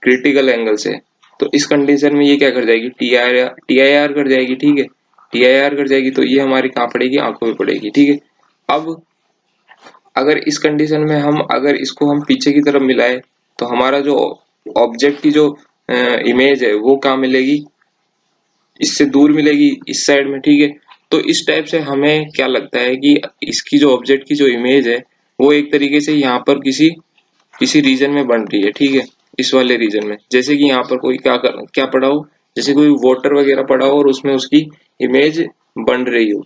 क्रिटिकल एंगल से, तो इस कंडीशन में ये क्या कर जाएगी, टी आई आर कर जाएगी। ठीक है, टी आई आर कर जाएगी, तो ये हमारी कहाँ पड़ेगी, आंखों में पड़ेगी। ठीक है, अब अगर इस कंडीशन में हम अगर इसको हम पीछे की तरफ मिलाए, तो हमारा जो ऑब्जेक्ट की जो इमेज है वो कहाँ मिलेगी, इससे दूर मिलेगी, इस साइड में। ठीक है, तो इस टाइप से हमें क्या लगता है कि इसकी जो ऑब्जेक्ट की जो इमेज है वो एक तरीके से यहाँ पर किसी किसी रीजन में बन रही है। ठीक है, इस वाले रीजन में, जैसे कि यहाँ पर कोई क्या पड़ा हो, जैसे कोई वाटर वगैरह पड़ा हो और उसमें उसकी इमेज बन रही हो।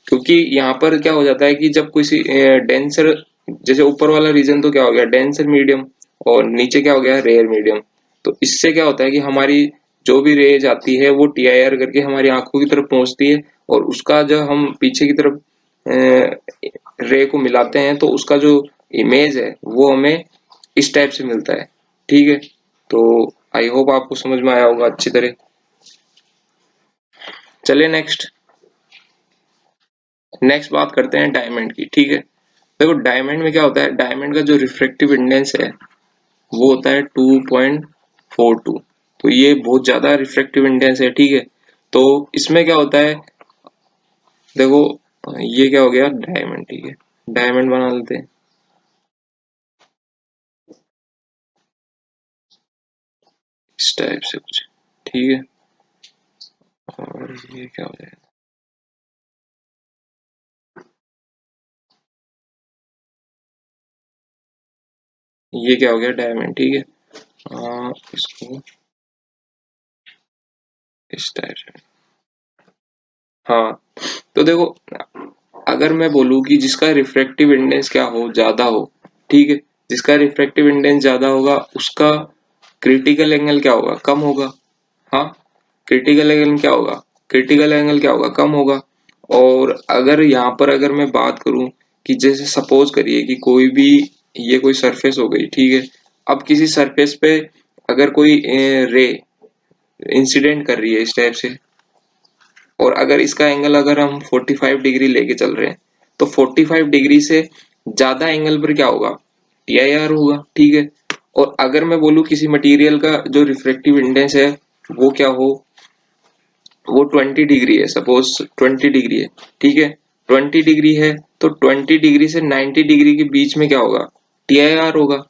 क्योंकि यहाँ पर क्या हो जाता है कि जब किसी डेंसर, जैसे ऊपर वाला रीजन तो क्या हो गया, डेंसर मीडियम, और नीचे क्या हो गया, रेयर मीडियम। तो इससे क्या होता है कि हमारी जो भी रेज आती है वो टीआईआर करके हमारी आंखों की तरफ पहुंचती है, और उसका जब हम पीछे की तरफ रे को मिलाते हैं तो उसका जो इमेज है वो हमें इस टाइप से मिलता है। ठीक है, तो आई होप आपको समझ में आया होगा अच्छी तरह। चलिए नेक्स्ट नेक्स्ट बात करते हैं डायमंड की। ठीक है, देखो डायमंड में क्या होता है, डायमंड का जो रिफ्रैक्टिव इंडेक्स है वो होता है 2.42। तो ये बहुत ज्यादा रिफ्रैक्टिव इंडेक्स है। ठीक है, तो इसमें क्या होता है, देखो ये क्या हो गया, डायमंड। ठीक है, डायमंड बना लेते हैं इस टाइप से कुछ। ठीक है, और ये क्या हो जाएगा, ये क्या हो गया, डायमंड। ठीक है, इसको इस टाइप से। हाँ, तो देखो अगर मैं बोलूँ कि जिसका रिफ्रैक्टिव इंडेक्स क्या हो, ज्यादा हो, ठीक है, जिसका रिफ्रैक्टिव इंडेक्स ज्यादा होगा उसका क्रिटिकल एंगल क्या होगा, कम होगा। हाँ, क्रिटिकल एंगल क्या होगा, क्रिटिकल एंगल क्या होगा, कम होगा। और अगर यहाँ पर अगर मैं बात करूं कि जैसे सपोज करिए कि कोई भी, ये कोई सरफेस हो गई। ठीक है, अब किसी सरफेस पे अगर कोई रे इंसिडेंट कर रही है इस टाइप से, और अगर इसका एंगल अगर हम 45 डिग्री लेके चल रहे हैं, तो 45 डिग्री से ज्यादा एंगल पर क्या होगा, टीआईआर होगा। ठीक है, और अगर मैं बोलूँ किसी मटेरियल का जो रिफ्रैक्टिव इंडेक्स है वो क्या हो, वो 20 डिग्री है, सपोज 20 डिग्री है। ठीक है, 20 डिग्री है, तो 20 डिग्री से 90 डिग्री के बीच में क्या होगा, टीआईआर होगा।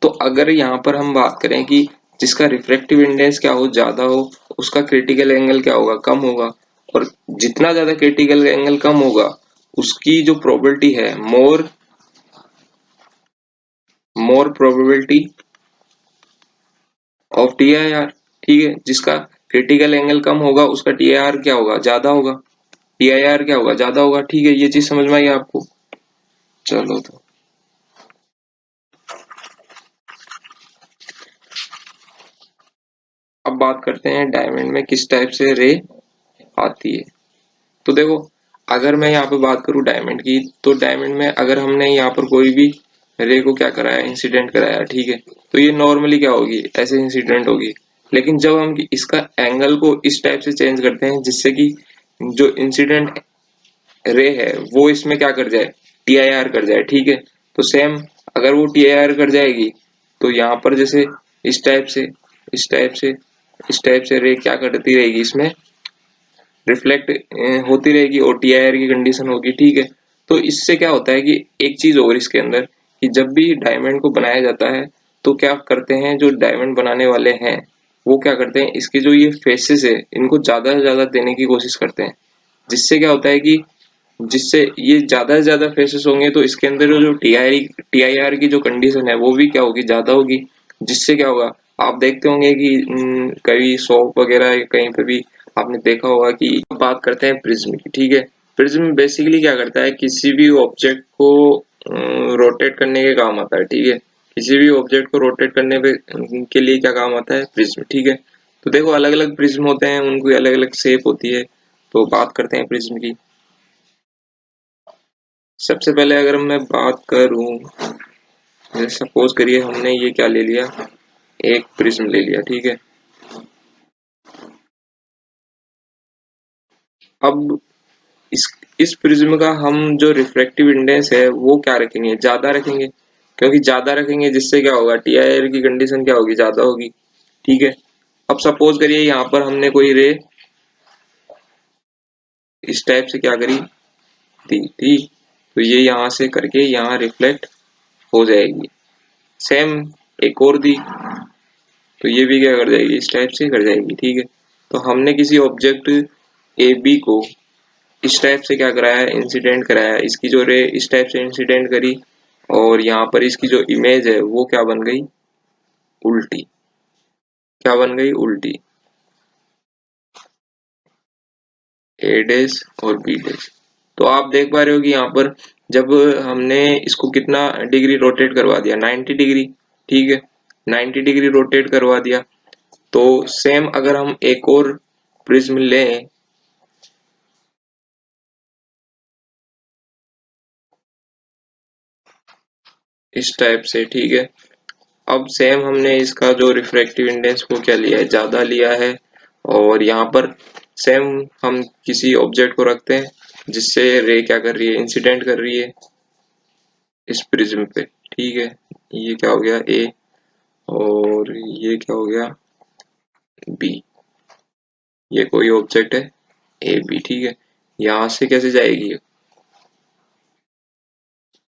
तो अगर यहाँ पर हम बात करें कि जिसका रिफ्रैक्टिव इंडेक्स क्या हो, ज्यादा हो, उसका क्रिटिकल एंगल क्या होगा, कम होगा। और जितना ज्यादा क्रिटिकल एंगल कम होगा, उसकी जो प्रोबेबिलिटी है, मोर प्रोबेबिलिटी ऑफ टीआईआर। ठीक है, जिसका क्रिटिकल एंगल कम होगा उसका टीआईआर क्या होगा, ज्यादा होगा, टीआईआर क्या होगा, ज्यादा होगा। ठीक है, ये चीज समझ में आई आपको। चलो, तो अब बात करते हैं डायमंड में किस टाइप से रे आती है। तो देखो अगर मैं यहाँ पे बात करूँ डायमंड की, तो डायमंड में अगर हमने यहाँ पर कोई भी रे को क्या कराया, इंसिडेंट कराया। ठीक है, तो ये नॉर्मली क्या होगी, ऐसे इंसिडेंट होगी। लेकिन जब हम इसका एंगल को इस टाइप से चेंज करते हैं जिससे कि जो इंसिडेंट रे है वो इसमें क्या कर जाए, टीआईआर कर जाए। ठीक है, तो सेम अगर वो टीआईआर कर जाएगी, तो यहाँ पर जैसे इस टाइप से, इस टाइप से, इस टाइप से रे क्या करती रहेगी, इसमें रिफ्लेक्ट होती रहेगी और टीआईआर की कंडीशन होगी। ठीक है, तो इससे क्या होता है कि एक चीज और इसके अंदर कि जब भी डायमंड को बनाया जाता है तो क्या करते हैं जो डायमंड बनाने वाले हैं वो क्या करते हैं इसके जो ये फेसेस है इनको ज्यादा से ज्यादा देने की कोशिश करते हैं, जिससे क्या होता है कि जिससे ये ज्यादा से ज्यादा फेसेस होंगे तो इसके अंदर जो टीआईआर की जो कंडीशन है वो भी क्या होगी, ज्यादा होगी। जिससे क्या होगा, आप देखते होंगे कि कई शॉप वगैरह कहीं पे भी आपने देखा होगा कि बात करते हैं प्रिज्म की, ठीक है। प्रिज्म बेसिकली क्या करता है, किसी भी ऑब्जेक्ट को रोटेट करने के काम आता है, ठीक है। किसी भी ऑब्जेक्ट को रोटेट करने पे के लिए क्या काम आता है, प्रिज्म, ठीक है। तो देखो अलग अलग प्रिज्म होते हैं, उनकी अलग अलग शेप होती है। तो बात करते हैं प्रिज्म की। सबसे पहले अगर मैं बात करूं, जैसे सपोज करिए हमने ये क्या ले लिया, एक प्रिज्म ले लिया, ठीक है। अब इस इस प्रिज्म का हम जो रिफ्रैक्टिव इंडेक्स है वो क्या रखेंगे, ज्यादा रखेंगे, क्योंकि ज्यादा रखेंगे जिससे क्या होगा, टीआईआर की कंडीशन क्या होगी, ज्यादा होगी, ठीक है। अब सपोज करिए यहाँ पर हमने कोई रे इस टाइप से क्या करी, दी थी, तो ये यहाँ से करके यहाँ रिफ्लेक्ट हो जाएगी। सेम एक और दी, तो ये भी क्या कर जाएगी, इस टाइप से कर जाएगी, ठीक है। तो हमने किसी ऑब्जेक्ट ए बी को इस टाइप से क्या कराया है, इंसिडेंट कराया है। इसकी जो रे इस टाइप से इंसिडेंट करी और यहाँ पर इसकी जो इमेज है वो क्या बन गई, उल्टी। क्या बन गई, उल्टी। ए डैश और बी डैश। तो आप देख पा रहे हो कि यहाँ पर जब हमने इसको कितना डिग्री रोटेट करवा दिया, 90 डिग्री, ठीक है। 90 डिग्री रोटेट करवा दिया। तो सेम अगर हम एक और प्रिज्म लें, इस टाइप से, ठीक है। अब सेम हमने इसका जो रिफ्रैक्टिव इंडेक्स को क्या लिया है, ज्यादा लिया है। और यहाँ पर सेम हम किसी ऑब्जेक्ट को रखते हैं जिससे रे क्या कर रही है, इंसिडेंट कर रही है इस प्रिज्म पे, ठीक है। ये क्या हो गया, ए, और ये क्या हो गया, बी। ये कोई ऑब्जेक्ट है ए बी, ठीक है। यहाँ से कैसे जाएगी,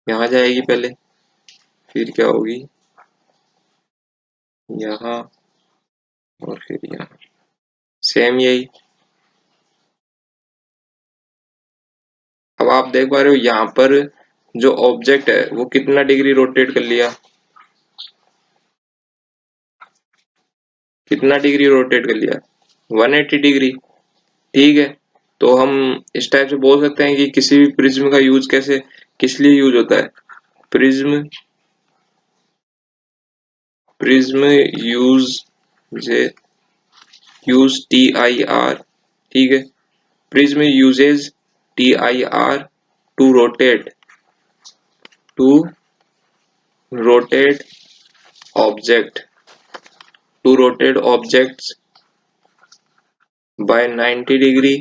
यहाँ जाएगी पहले, फिर क्या होगी, यहाँ, और फिर यहाँ, सेम यही। अब आप देख पा रहे हो यहाँ पर जो ऑब्जेक्ट है वो कितना डिग्री रोटेट कर लिया, कितना डिग्री रोटेट कर लिया, 180 डिग्री, ठीक है। तो हम इस टाइप से बोल सकते हैं कि किसी भी प्रिज्म का यूज कैसे, किस लिए यूज होता है, prism, prism use J use T I R, ठीक है। Prism uses T I R to to rotate object to rotate objects by 90 degree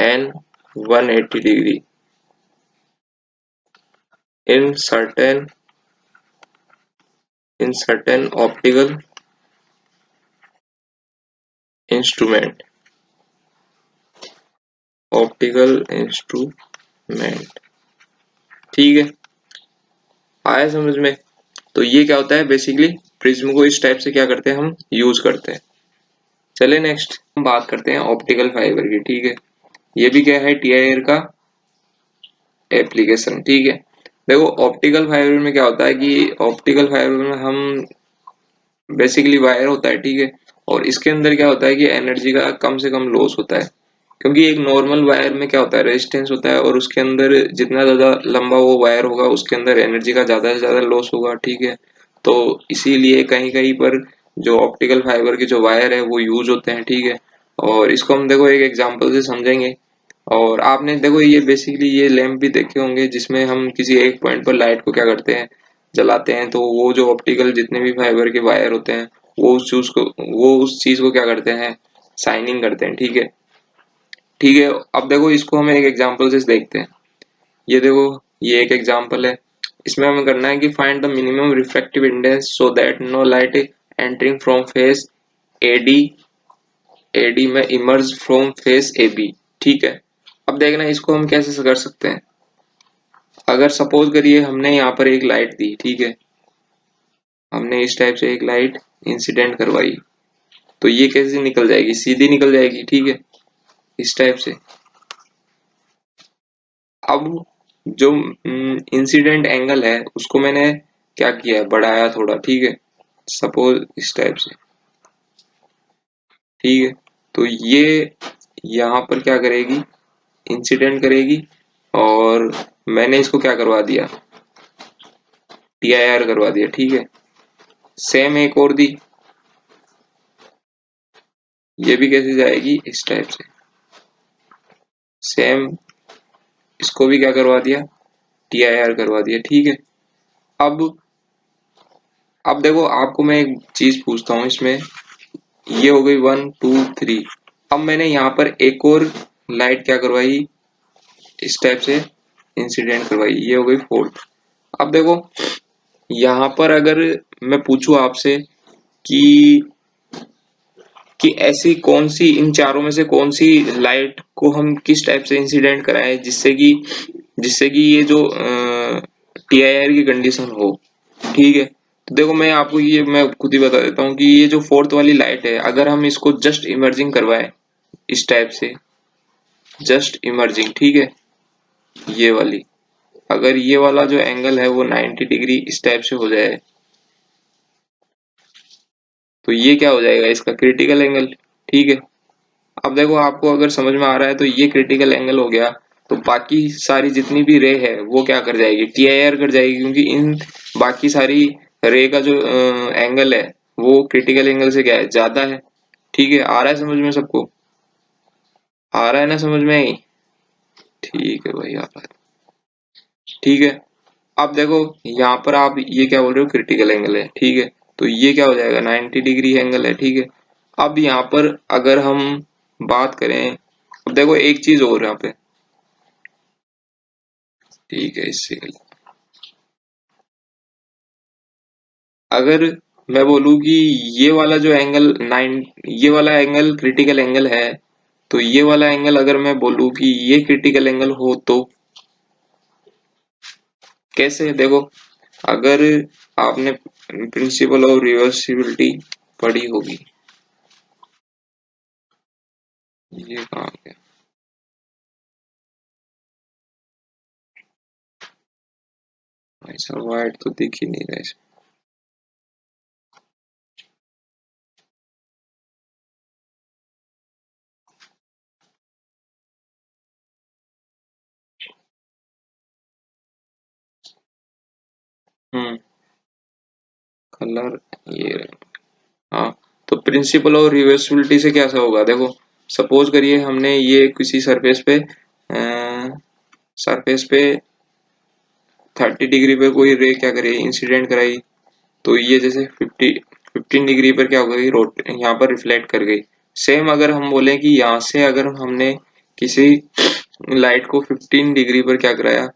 and 180 degree in certain instrument optical instrument, ठीक है। आया समझ में। तो ये क्या होता है, बेसिकली प्रिज्म को इस टाइप से क्या करते हैं, हम यूज करते हैं। चले नेक्स्ट हम बात करते हैं ऑप्टिकल फाइबर की, ठीक है। ये भी क्या है, टीआईआर का एप्लीकेशन, ठीक है। देखो ऑप्टिकल फाइबर में क्या होता है कि ऑप्टिकल फाइबर में हम बेसिकली वायर होता है, ठीक है। और इसके अंदर क्या होता है कि एनर्जी का कम से कम लॉस होता है, क्योंकि एक नॉर्मल वायर में क्या होता है, रेजिस्टेंस होता है, और उसके अंदर जितना ज्यादा लंबा वो वायर होगा उसके अंदर एनर्जी का ज्यादा से ज्यादा लॉस होगा, ठीक है। तो इसीलिए कहीं कहीं पर जो ऑप्टिकल फाइबर के जो वायर है वो यूज होते हैं, ठीक है। और इसको हम देखो एक एग्जांपल से समझेंगे। और आपने देखो ये बेसिकली ये लैंप भी देखे होंगे जिसमें हम किसी एक पॉइंट पर लाइट को क्या करते हैं, जलाते हैं। तो वो जो ऑप्टिकल जितने भी फाइबर के वायर होते हैं वो उस चीज को क्या करते हैं, शाइनिंग करते हैं, ठीक है। ठीक है, अब देखो इसको हम एक एग्जांपल से देखते हैं। ये देखो ये एक एग्जांपल है। इसमें हमें करना है कि find the minimum refractive index so that no light entering from face AD AD में emerge from face A B, ठीक है। अब देखना इसको हम कैसे कर सकते हैं। अगर सपोज करिए हमने यहाँ पर एक लाइट दी, ठीक है, हमने इस टाइप से एक लाइट इंसिडेंट करवाई, तो ये कैसे निकल जाएगी, सीधी निकल जाएगी, ठीक है, इस टाइप से। अब जो इंसिडेंट एंगल है उसको मैंने क्या किया, बढ़ाया थोड़ा, ठीक है, सपोज इस टाइप से, ठीक है। तो ये यहाँ पर क्या करेगी, इंसिडेंट करेगी, और मैंने इसको क्या करवा दिया, TIR करवा दिया, ठीक है। सेम एक और दी, ये भी कैसे जाएगी, इस टाइप से। सेम इसको भी क्या करवा दिया, TIR करवा दिया, ठीक है। अब अब देखो आपको मैं एक चीज पूछता हूँ इसमें, ये हो गई 1 2 3। अब मैंने यहाँ पर एक और लाइट क्या करवाई, इस टाइप से इंसिडेंट करवाई, ये हो गई 4th। अब देखो यहाँ पर अगर मैं पूछूं आपसे कि ऐसी कौन सी, इन चारों में से कौन सी लाइट को हम किस टाइप से इंसिडेंट कराएं जिससे कि ये जो TIR की कंडीशन हो, ठीक है। तो देखो मैं आपको ये मैं खुद ही बता देता हूँ कि ये जो 4th वाली लाइट है, अगर हम इसको जस्ट इमर्जिंग करवाएं इस टाइप से, जस्ट इमर्जिंग, ठीक है, ये वाली, अगर ये वाला जो एंगल है वो 90 डिग्री इस टाइप से हो जाए, तो ये क्या हो जाएगा, इसका क्रिटिकल एंगल, ठीक है। अब देखो आपको अगर समझ में आ रहा है, तो ये क्रिटिकल एंगल हो गया, तो बाकी सारी जितनी भी रे है वो क्या कर जाएगी, TIR कर जाएगी, क्योंकि इन बाकी सारी रे का जो एंगल है वो क्रिटिकल एंगल से क्या है, ज्यादा है, ठीक है। आ रहा है समझ में सबको, आ रहा है ना समझ में ही, ठीक है भाई, आ रहा है, ठीक है। अब देखो यहाँ पर आप ये क्या बोल रहे हो, क्रिटिकल एंगल है, ठीक है, तो ये क्या हो जाएगा, 90 डिग्री एंगल है, ठीक है। अब यहाँ पर अगर हम बात करें, अब देखो एक चीज और यहाँ पे, ठीक है, इससे अगर मैं बोलूँ कि ये वाला जो एंगल ये वाला एंगल क्रिटिकल एंगल है, तो ये वाला एंगल अगर मैं बोलूँ कि ये क्रिटिकल एंगल हो, तो कैसे, देखो अगर आपने प्रिंसिपल ऑफ रिवर्सिबिलिटी पढ़ी होगी, ये कहाँ गया, ऐसा वाइट तो दिख ही नहीं रहा है। हम्म, कलर, ये हाँ। तो प्रिंसिपल ऑफ रिवर्सिबिलिटी से कैसा होगा, देखो सपोज करिए हमने ये किसी सरफेस पे 30 डिग्री पे कोई रे क्या करे, इंसिडेंट कराई, तो ये जैसे 15 डिग्री पर क्या हो गई, रोट यहाँ पर रिफ्लेक्ट कर गई। सेम अगर हम बोले कि यहाँ से अगर हमने किसी लाइट को 15 डिग्री पर क्या कराया,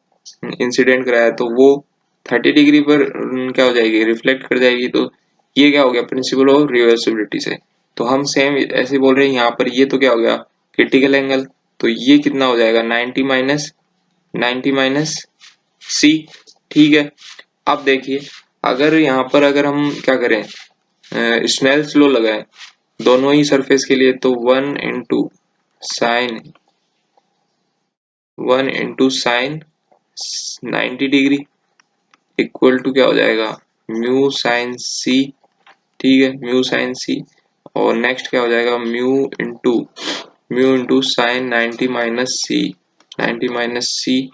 इंसिडेंट कराया, तो वो 30 डिग्री पर क्या हो जाएगी, रिफ्लेक्ट कर जाएगी। तो ये क्या हो गया, प्रिंसिपल ऑफ रिवर्सिबिलिटी से। तो हम सेम ऐसे बोल रहे हैं यहाँ पर, ये तो क्या हो गया, क्रिटिकल एंगल। तो ये कितना हो जाएगा, 90 माइनस सी, ठीक है। अब देखिए अगर यहाँ पर अगर हम क्या करें, स्नेल्स लॉ लगाएं दोनों ही सरफेस के लिए, तो 1 इंटू साइन 90 इक्वल टू क्या हो जाएगा, म्यू साइन सी, ठीक है, म्यू साइन सी। और नेक्स्ट क्या हो जाएगा, mu into sine 90 minus C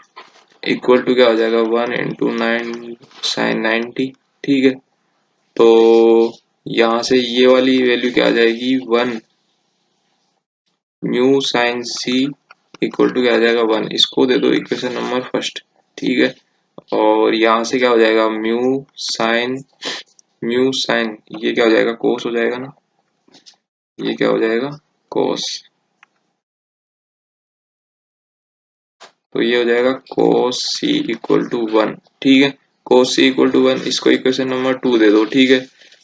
equal to क्या हो जाएगा, 1 इंटू 9 साइन 90, ठीक है। तो यहाँ से ये वाली वैल्यू क्या आ जाएगी, 1 mu sine C equal to क्या आ जाएगा, 1। इसको दे दो इक्वेशन नंबर फर्स्ट, ठीक है। और यहाँ से क्या हो जाएगा, म्यू साइन ये क्या हो जाएगा, कोस हो जाएगा ना, ये क्या हो जाएगा, कोस। तो ये हो जाएगा कोस सी इक्वल टू 1, ठीक है। कोस सी इक्वल टू 1, इसको इक्वेशन नंबर 2 दे दो, ठीक है।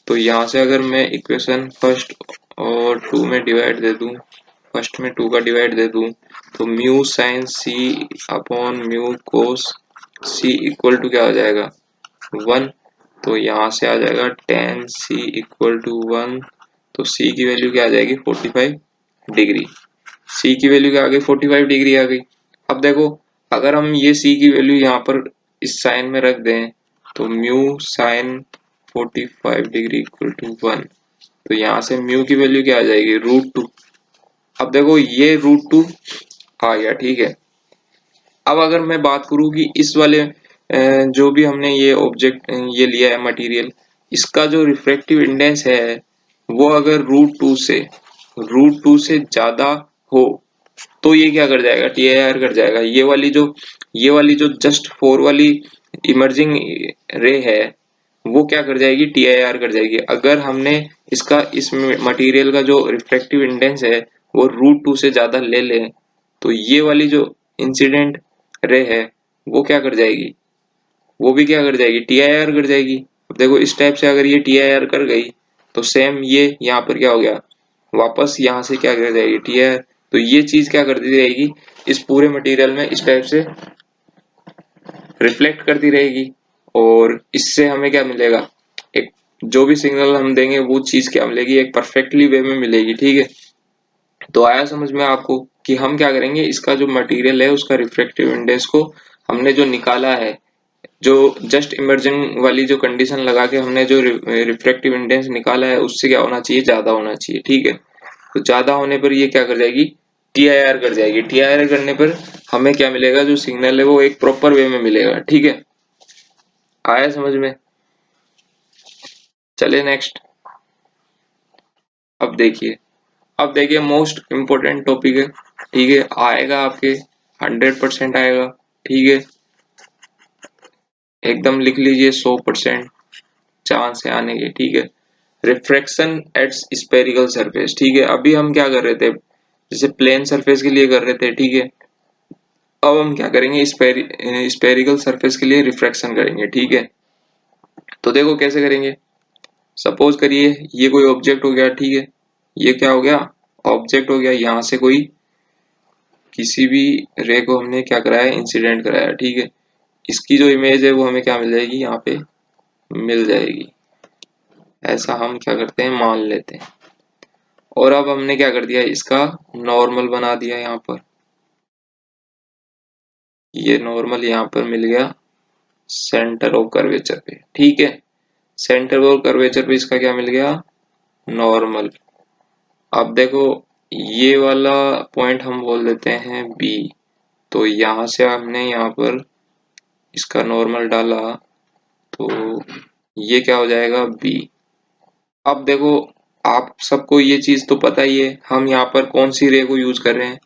तो यहाँ से अगर मैं इक्वेशन फर्स्ट और 2 में डिवाइड दे दूं, फर्स्ट में 2 का डिवाइड दे दूं, तो mu sine C upon mu cos c equal to क्या हो जाएगा 1, तो यहाँ से आ जाएगा tan c इक्वल टू 1, तो c की वैल्यू क्या आ जाएगी 45 डिग्री। c की वैल्यू क्या आ गई 45 डिग्री आ गई। अब देखो अगर हम ये c की वैल्यू यहाँ पर इस साइन में रख दें तो mu sine 45 degree equal to 1, तो यहाँ से म्यू की वैल्यू क्या आ जाएगी √2। अब देखो ये √2 आ गया, ठीक है। अब अगर मैं बात करूँ कि इस वाले जो भी हमने ये ऑब्जेक्ट ये लिया है मटेरियल, इसका जो रिफ्रैक्टिव इंडेक्स है वो अगर √2 से ज्यादा हो तो ये क्या कर जाएगा TIR कर जाएगा। ये वाली जो जस्ट 4 वाली इमर्जिंग रे है वो क्या कर जाएगी TIR कर जाएगी। अगर हमने इस मटेरियल का जो रिफ्रैक्टिव इंडेक्स है वो √2 से ज्यादा ले लें तो ये वाली जो इंसिडेंट रे है वो क्या कर जाएगी, वो भी क्या कर जाएगी TIR कर जाएगी। अब देखो इस टाइप से अगर ये TIR कर गई तो सेम ये यहाँ पर क्या हो गया वापस यहाँ से क्या कर जाएगी TIR। तो ये चीज क्या करती रहेगी इस पूरे मटेरियल में इस टाइप से रिफ्लेक्ट करती रहेगी और इससे हमें क्या मिलेगा, एक जो भी सिग्नल हम देंगे वो चीज क्या मिलेगी एक परफेक्टली वे में मिलेगी, ठीक है। तो आया समझ में आपको कि हम क्या करेंगे इसका जो मटेरियल है उसका रिफ्रैक्टिव इंडेक्स को हमने जो निकाला है, जो जस्ट इमर्जिंग वाली जो कंडीशन लगा के हमने जो रिफ्रैक्टिव इंडेक्स निकाला है उससे क्या होना चाहिए ज्यादा होना चाहिए, ठीक है। तो ज्यादा होने पर ये क्या कर जाएगी TIR कर जाएगी। TIR करने पर हमें क्या मिलेगा जो सिग्नल है वो एक प्रॉपर वे में मिलेगा, ठीक है। आया समझ में। चलिए नेक्स्ट। अब देखिए मोस्ट इम्पोर्टेंट टॉपिक है, ठीक है। आएगा आपके 100% आएगा, ठीक है। एकदम लिख लीजिए 100% चांस है आने के, ठीक है। रिफ्रैक्शन एट स्फेरिकल सरफेस, ठीक है। अभी हम क्या कर रहे थे जैसे प्लेन सरफेस के लिए कर रहे थे, ठीक है। अब हम क्या करेंगे स्फेरिकल सरफेस के लिए रिफ्रैक्शन करेंगे, ठीक है। तो देखो कैसे करेंगे। सपोज करिए ये कोई ऑब्जेक्ट हो गया, ठीक है। ये क्या हो गया ऑब्जेक्ट हो गया, यहाँ से कोई किसी भी रे को हमने क्या कराया इंसिडेंट कराया, ठीक है। इसकी जो इमेज है वो हमें क्या मिल जाएगी यहाँ पे मिल जाएगी, ऐसा हम क्या करते हैं मान लेते हैं। और अब हमने क्या कर दिया इसका नॉर्मल बना दिया यहाँ पर, ये नॉर्मल यहाँ पर मिल गया सेंटर ऑफ कर्वेचर पे, ठीक है। सेंटर ऑफ कर्वेचर पे इसका क्या मिल गया नॉर्मल। अब देखो ये वाला पॉइंट हम बोल देते हैं B, तो यहाँ से हमने यहाँ पर इसका नॉर्मल डाला तो ये क्या हो जाएगा B। अब देखो आप सबको ये चीज तो पता ही है हम यहाँ पर कौन सी रे को यूज कर रहे हैं,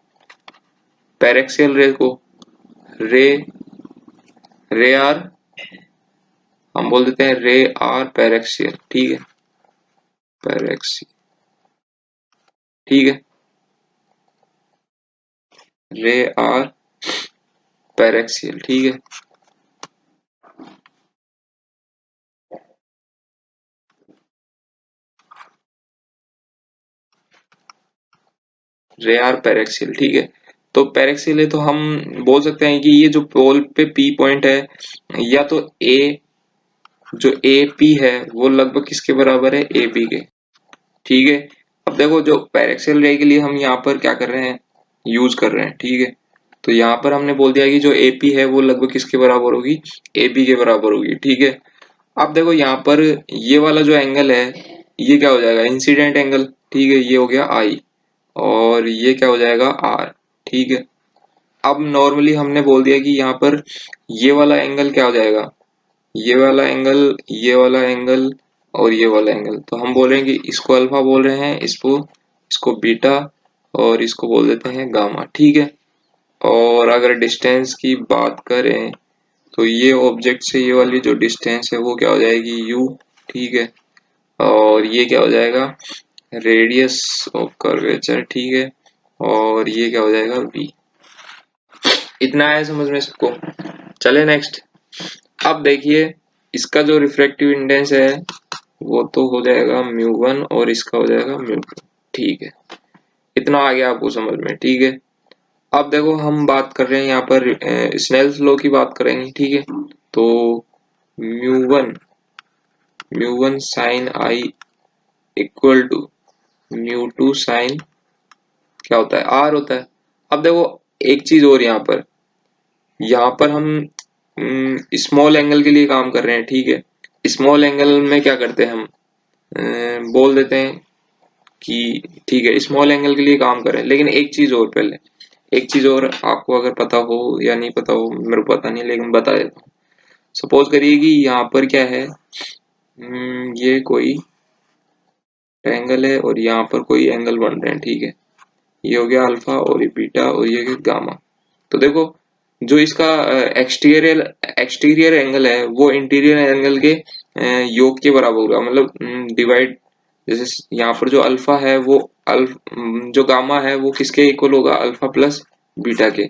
पैरेक्सियल रे को। रे रे आर हम बोल देते हैं रे आर पैरेक्सियल, ठीक है। पैरेक्सियल, ठीक है। रे आर पैरेक्सियल, ठीक है। रे आर पैरेक्सियल, ठीक है। तो पैरेक्सियल है तो हम बोल सकते हैं कि ये जो पोल पे P पॉइंट है या तो A जो AP है वो लगभग किसके बराबर है AB के, ठीक है। अब देखो जो पैरेक्सियल रे के लिए हम यहाँ पर क्या कर रहे हैं यूज कर रहे हैं, ठीक है। तो यहाँ पर हमने बोल दिया कि जो AP है वो लगभग किसके बराबर होगी AB के बराबर होगी, ठीक है। अब देखो यहाँ पर ये वाला जो एंगल है ये क्या हो जाएगा इंसिडेंट एंगल, ठीक है। ये हो गया I और ये क्या हो जाएगा R, ठीक है। अब नॉर्मली हमने बोल दिया कि यहाँ पर ये वाला एंगल क्या हो जाएगा ये वाला एंगल, ये वाला एंगल और ये वाला एंगल। तो हम बोलेंगे इसको अल्फा बोल रहे हैं, इसको इसको बीटा और इसको बोल देते हैं गामा, ठीक है। और अगर डिस्टेंस की बात करें तो ये ऑब्जेक्ट से ये वाली जो डिस्टेंस है वो क्या हो जाएगी U, ठीक है। और ये क्या हो जाएगा रेडियस ऑफ कर्वेचर, ठीक है। और ये क्या हो जाएगा V। इतना आया समझ में सबको। चले नेक्स्ट। अब देखिए इसका जो रिफ्रैक्टिव इंडेक्स है वो तो हो जाएगा μ1 और इसका हो जाएगा μ2, ठीक है। इतना आ गया आपको समझ में, ठीक है। अब देखो हम बात कर रहे हैं यहाँ पर स्नेल्स लॉ की बात करेंगे, ठीक है। तो mu one sine I equal to mu two sine क्या होता है, आर होता है। अब देखो एक चीज और यहाँ पर हम स्मॉल एंगल के लिए काम कर रहे हैं, ठीक है। स्मॉल एंगल में क्या करते हैं हम, बोल देते हैं कि ठीक है स्मॉल एंगल के लिए काम कर रहे हैं, लेकिन एक चीज और पहले, एक चीज और आपको अगर पता हो या नहीं पता हो मेरे को पता नहीं, लेकिन बता देता हूँ। सपोज करिए कि यहाँ पर क्या है, ये कोई ट्रायंगल है और यहाँ पर कोई एंगल बन रहे हैं, ठीक है। ये हो गया अल्फा और ये बीटा और ये गामा। तो देखो जो इसका एक्सटीरियर एक्सटीरियर एंगल है वो इंटीरियर एंगल के योग के बराबर होगा, मतलब डिवाइड। जैसे यहाँ पर जो अल्फा है वो जो गामा है वो किसके इक्वल होगा, अल्फा प्लस बीटा के।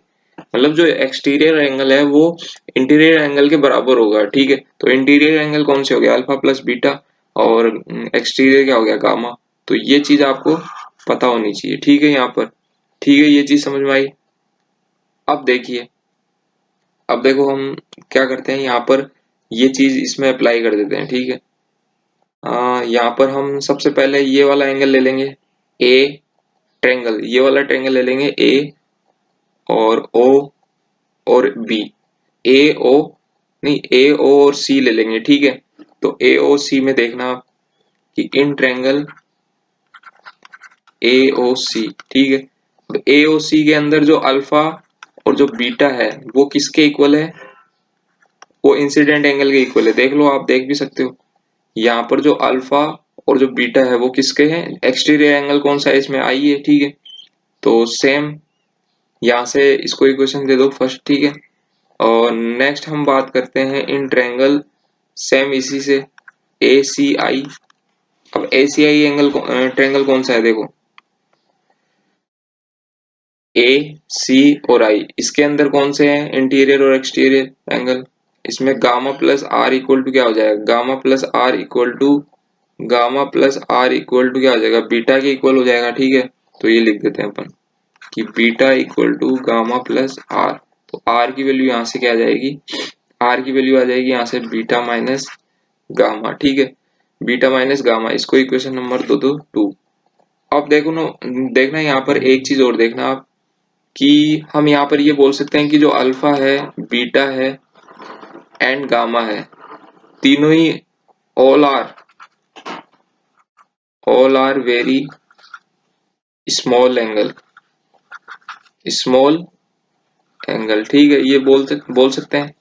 मतलब जो एक्सटीरियर एंगल है वो इंटीरियर एंगल के बराबर होगा, ठीक है। तो इंटीरियर एंगल कौन से हो गया, अल्फा प्लस बीटा, और एक्सटीरियर क्या हो गया, गामा। तो ये चीज आपको पता होनी चाहिए, ठीक है यहाँ पर। ठीक है, ये चीज समझ में आई। अब देखिए, अब देखो हम क्या करते हैं यहाँ पर, ये चीज इसमें अप्लाई कर देते हैं, ठीक है। यहाँ पर हम सबसे पहले ये वाला एंगल ले लेंगे, ए ट्रेंगल, ये वाला ट्रेंगल ले लेंगे, ए और ओ और बी, ए ओ नहीं, ए ओ और सी ले लेंगे, ठीक है। तो ए ओ सी में देखना आप कि इन ट्रेंगल ए ओ सी, ठीक है। तो ए ओ सी के अंदर जो अल्फा और जो बीटा है वो किसके इक्वल है, वो इंसिडेंट एंगल के इक्वल है। देख लो, आप देख भी सकते हो यहाँ पर जो अल्फा और जो बीटा है वो किसके हैं, एक्सटीरियर एंगल कौन सा है इसमें, आई है, ठीक है। तो सेम यहाँ से इसको इक्वेशन दे दो फर्स्ट, ठीक है। और नेक्स्ट हम बात करते हैं इन ट्रायंगल, सेम इसी से ए सी आई। अब ए सी आई एंगल ट्रायंगल कौन सा है, देखो ए सी और आई, इसके अंदर कौन से हैं इंटीरियर और एक्सटीरियर एंगल। इसमें gamma plus R equal to क्या हो जाएगा, gamma plus R equal to, gamma plus R equal to क्या हो जाएगा, बीटा के इक्वल हो जाएगा, ठीक है। तो ये लिख देते हैं अपन कि beta equal to gamma plus R. तो आर की वैल्यू यहाँ से क्या आ जाएगी, आर की वैल्यू आ जाएगी यहाँ से बीटा माइनस गामा, ठीक है। बीटा माइनस गामा, इसको इक्वेशन नंबर दो दो टू। अब देखो ना, देखना यहाँ पर एक चीज और देखना आप कि हम यहाँ पर ये बोल सकते हैं कि जो अल्फा है, बीटा है एंड गामा है, तीनों ही all are very small angle, small angle, ठीक है। ये बोल सकते हैं।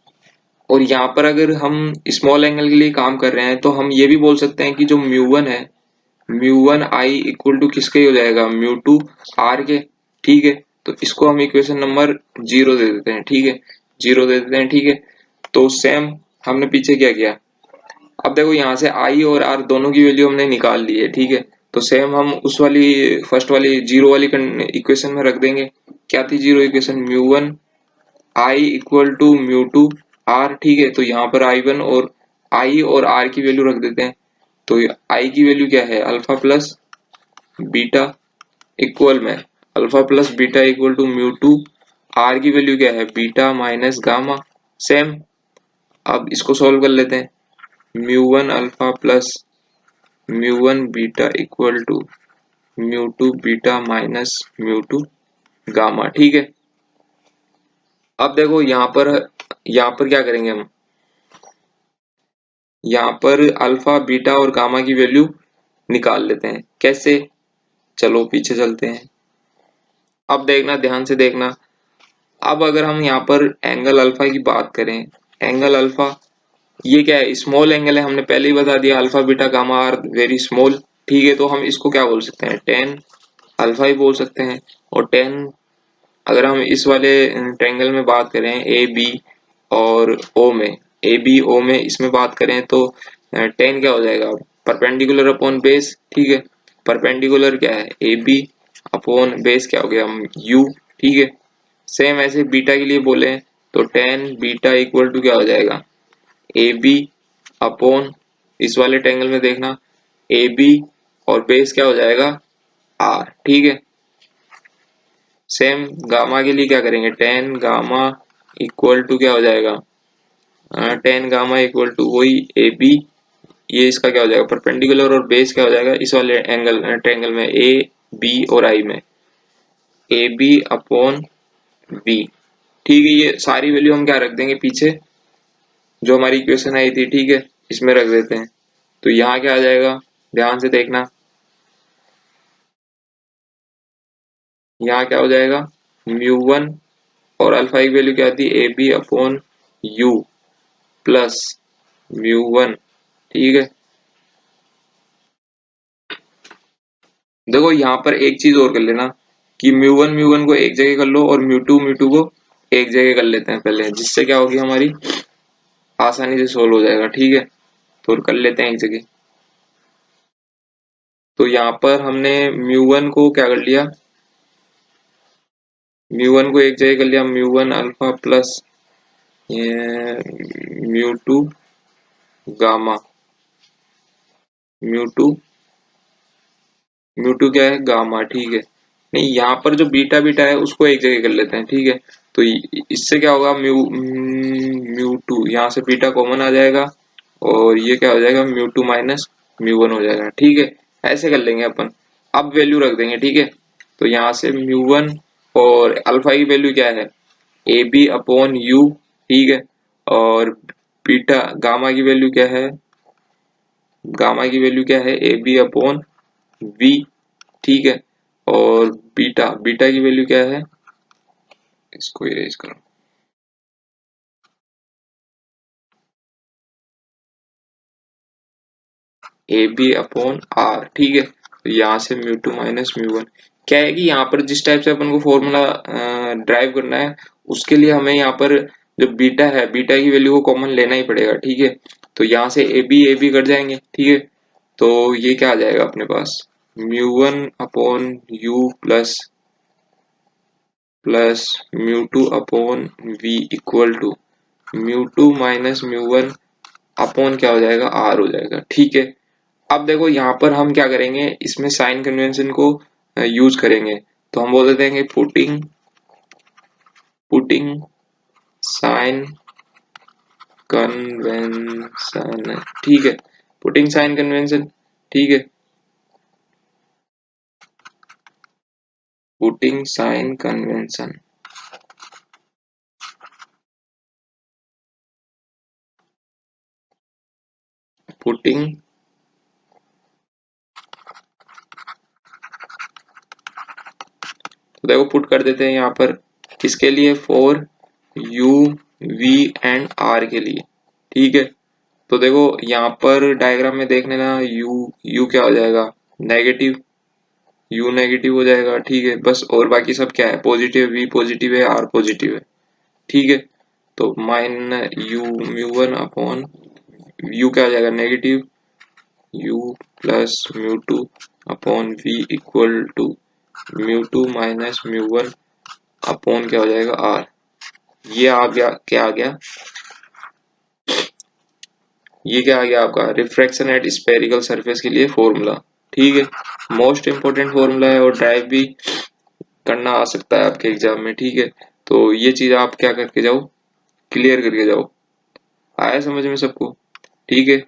और यहाँ पर अगर हम स्मॉल एंगल के लिए काम कर रहे हैं तो हम ये भी बोल सकते हैं कि जो म्यू वन है, mu one I equal to किसके हो जाएगा, म्यू टू आर के, ठीक है। तो इसको हम इक्वेशन नंबर जीरो दे देते हैं, ठीक है, जीरो दे देते हैं, ठीक है। तो सेम हमने पीछे क्या किया, अब देखो यहाँ से आई और आर दोनों की वैल्यू हमने निकाल ली है, ठीक है। तो सेम हम उस वाली फर्स्ट वाली जीरो वाली इक्वेशन में रख देंगे। क्या थी zero equation, mu one I equal to mu two R, ठीक है। तो यहाँ पर आई और आर की वैल्यू रख देते हैं। तो आई की वैल्यू क्या है, अल्फा प्लस बीटा इक्वल में, alpha plus beta equal to mu two, R की वैल्यू क्या है, बीटा माइनस गामा। सेम, अब इसको सॉल्व कर लेते हैं। Mu one alpha plus mu one beta equal to mu two beta minus mu two gamma, ठीक है। अब देखो यहाँ पर क्या करेंगे हम, यहाँ पर अल्फा बीटा और गामा की वैल्यू निकाल लेते हैं। कैसे, चलो पीछे चलते हैं। अब देखना, ध्यान से देखना। अब अगर हम यहाँ पर एंगल अल्फा की बात करें, एंगल अल्फा ये क्या है, स्मॉल एंगल है, हमने पहले ही बता दिया, alpha beta gamma are very small, ठीक है। तो हम इसको क्या बोल सकते हैं, टेन अल्फा ही बोल सकते हैं। और टेन, अगर हम इस वाले ट्रायंगल में बात करें ए बी और ओ में, ए बी ओ में इसमें बात करें तो टेन क्या हो जाएगा, परपेंडिकुलर अपॉन बेस, ठीक है। परपेंडिकुलर क्या है, ए बी अपॉन बेस क्या हो गया, यू, ठीक है। सेम ऐसे बीटा के लिए बोले तो टेन बीटा इक्वल टू क्या हो जाएगा, ए बी अपॉन, इस वाले ट्रायंगल में देखना ए बी और बेस क्या हो जाएगा आर, ठीक है। सेम गामा के लिए क्या करेंगे, टेन गामा इक्वल टू क्या हो जाएगा, टेन गामा इक्वल टू वही ए बी, ये इसका क्या हो जाएगा परपेंडिकुलर, और बेस क्या हो जाएगा इस वाले एंगल ट्रायंगल में ए बी और आई में ए बी अपॉन बी। ठीक है, ये सारी वैल्यू हम क्या रख देंगे पीछे, जो हमारी इक्वेशन आई थी, ठीक है इसमें रख देते हैं। तो यहाँ क्या आ जाएगा, ध्यान से देखना, यहाँ क्या हो जाएगा म्यू वन, और अल्फा की वैल्यू क्या थी A B upon you plus mu one. ठीक है, देखो यहाँ पर एक चीज और कर लेना कि म्यू वन को एक जगह कर लो और म्यू टू को एक जगह कर लेते हैं पहले, जिससे क्या होगी हमारी आसानी से सोल्व हो जाएगा। ठीक है, तो कर लेते हैं एक जगह। तो यहाँ पर हमने म्यू वन को क्या कर लिया, म्यू वन को एक जगह कर लिया, mu one alpha plus mu two gamma, mu two, mu to क्या है गामा। ठीक है, नहीं यहाँ पर जो बीटा बीटा है उसको एक जगह कर लेते हैं। ठीक है, तो इससे क्या होगा म्यू टू, यहाँ से बीटा कॉमन आ जाएगा और ये क्या हो जाएगा mu two minus mu one हो जाएगा। ठीक है, ऐसे कर लेंगे अपन। अब वैल्यू रख देंगे। ठीक है, तो यहाँ से म्यू वन और अल्फा की वैल्यू क्या है ए बी अपॉन यू। ठीक है, और बीटा गामा की वैल्यू क्या है, गामा की वैल्यू क्या है ए बी अपॉन वी। ठीक है, और बीटा बीटा की वैल्यू क्या है, इसको इरेज करो, ए बी अपॉन आर। ठीक है, तो यहाँ से mu two minus mu one. क्या है कि यहाँ पर जिस टाइप से अपन को फॉर्मूला ड्राइव करना है उसके लिए हमें यहाँ पर जो बीटा है बीटा की वैल्यू को कॉमन लेना ही पड़ेगा। ठीक है, तो यहाँ से ए बी कट जाएंगे। ठीक है, तो ये क्या आ जाएगा अपने पास mu one upon you plus plus mu two upon we equal to mu two minus mu one upon क्या हो जाएगा आर हो जाएगा। ठीक है, अब देखो यहाँ पर हम क्या करेंगे, इसमें साइन कन्वेंशन को यूज करेंगे। तो हम बोल देते हैं पुटिंग पुटिंग साइन कन्वेंशन। ठीक है, पुटिंग साइन कन्वेंशन। ठीक है, पुटिंग साइन कन्वेंशन, पुटिंग, तो देखो पुट कर देते हैं यहाँ पर किसके लिए, for U V and R के लिए। ठीक है, तो देखो यहाँ पर डायग्राम में देख लेना, यू क्या हो जाएगा नेगेटिव, यू नेगेटिव हो जाएगा। ठीक है, बस और बाकी सब क्या है पॉजिटिव, वी पॉजिटिव है, आर पॉजिटिव है। ठीक है, तो minus U mu one upon U क्या हो जाएगा negative, U plus mu two upon we equal to mu two minus mu one upon क्या हो जाएगा आर। ये आ गया, क्या आ गया, ये क्या आ गया आपका रिफ्रैक्शन एट स्फेरिकल सरफेस के लिए फॉर्मूला। ठीक है, मोस्ट इंपोर्टेंट फॉर्मूला है और ड्राइव भी करना आ सकता है आपके एग्जाम में। ठीक है, तो ये चीज आप क्या करके जाओ, क्लियर करके जाओ। आया समझ में सबको। ठीक है।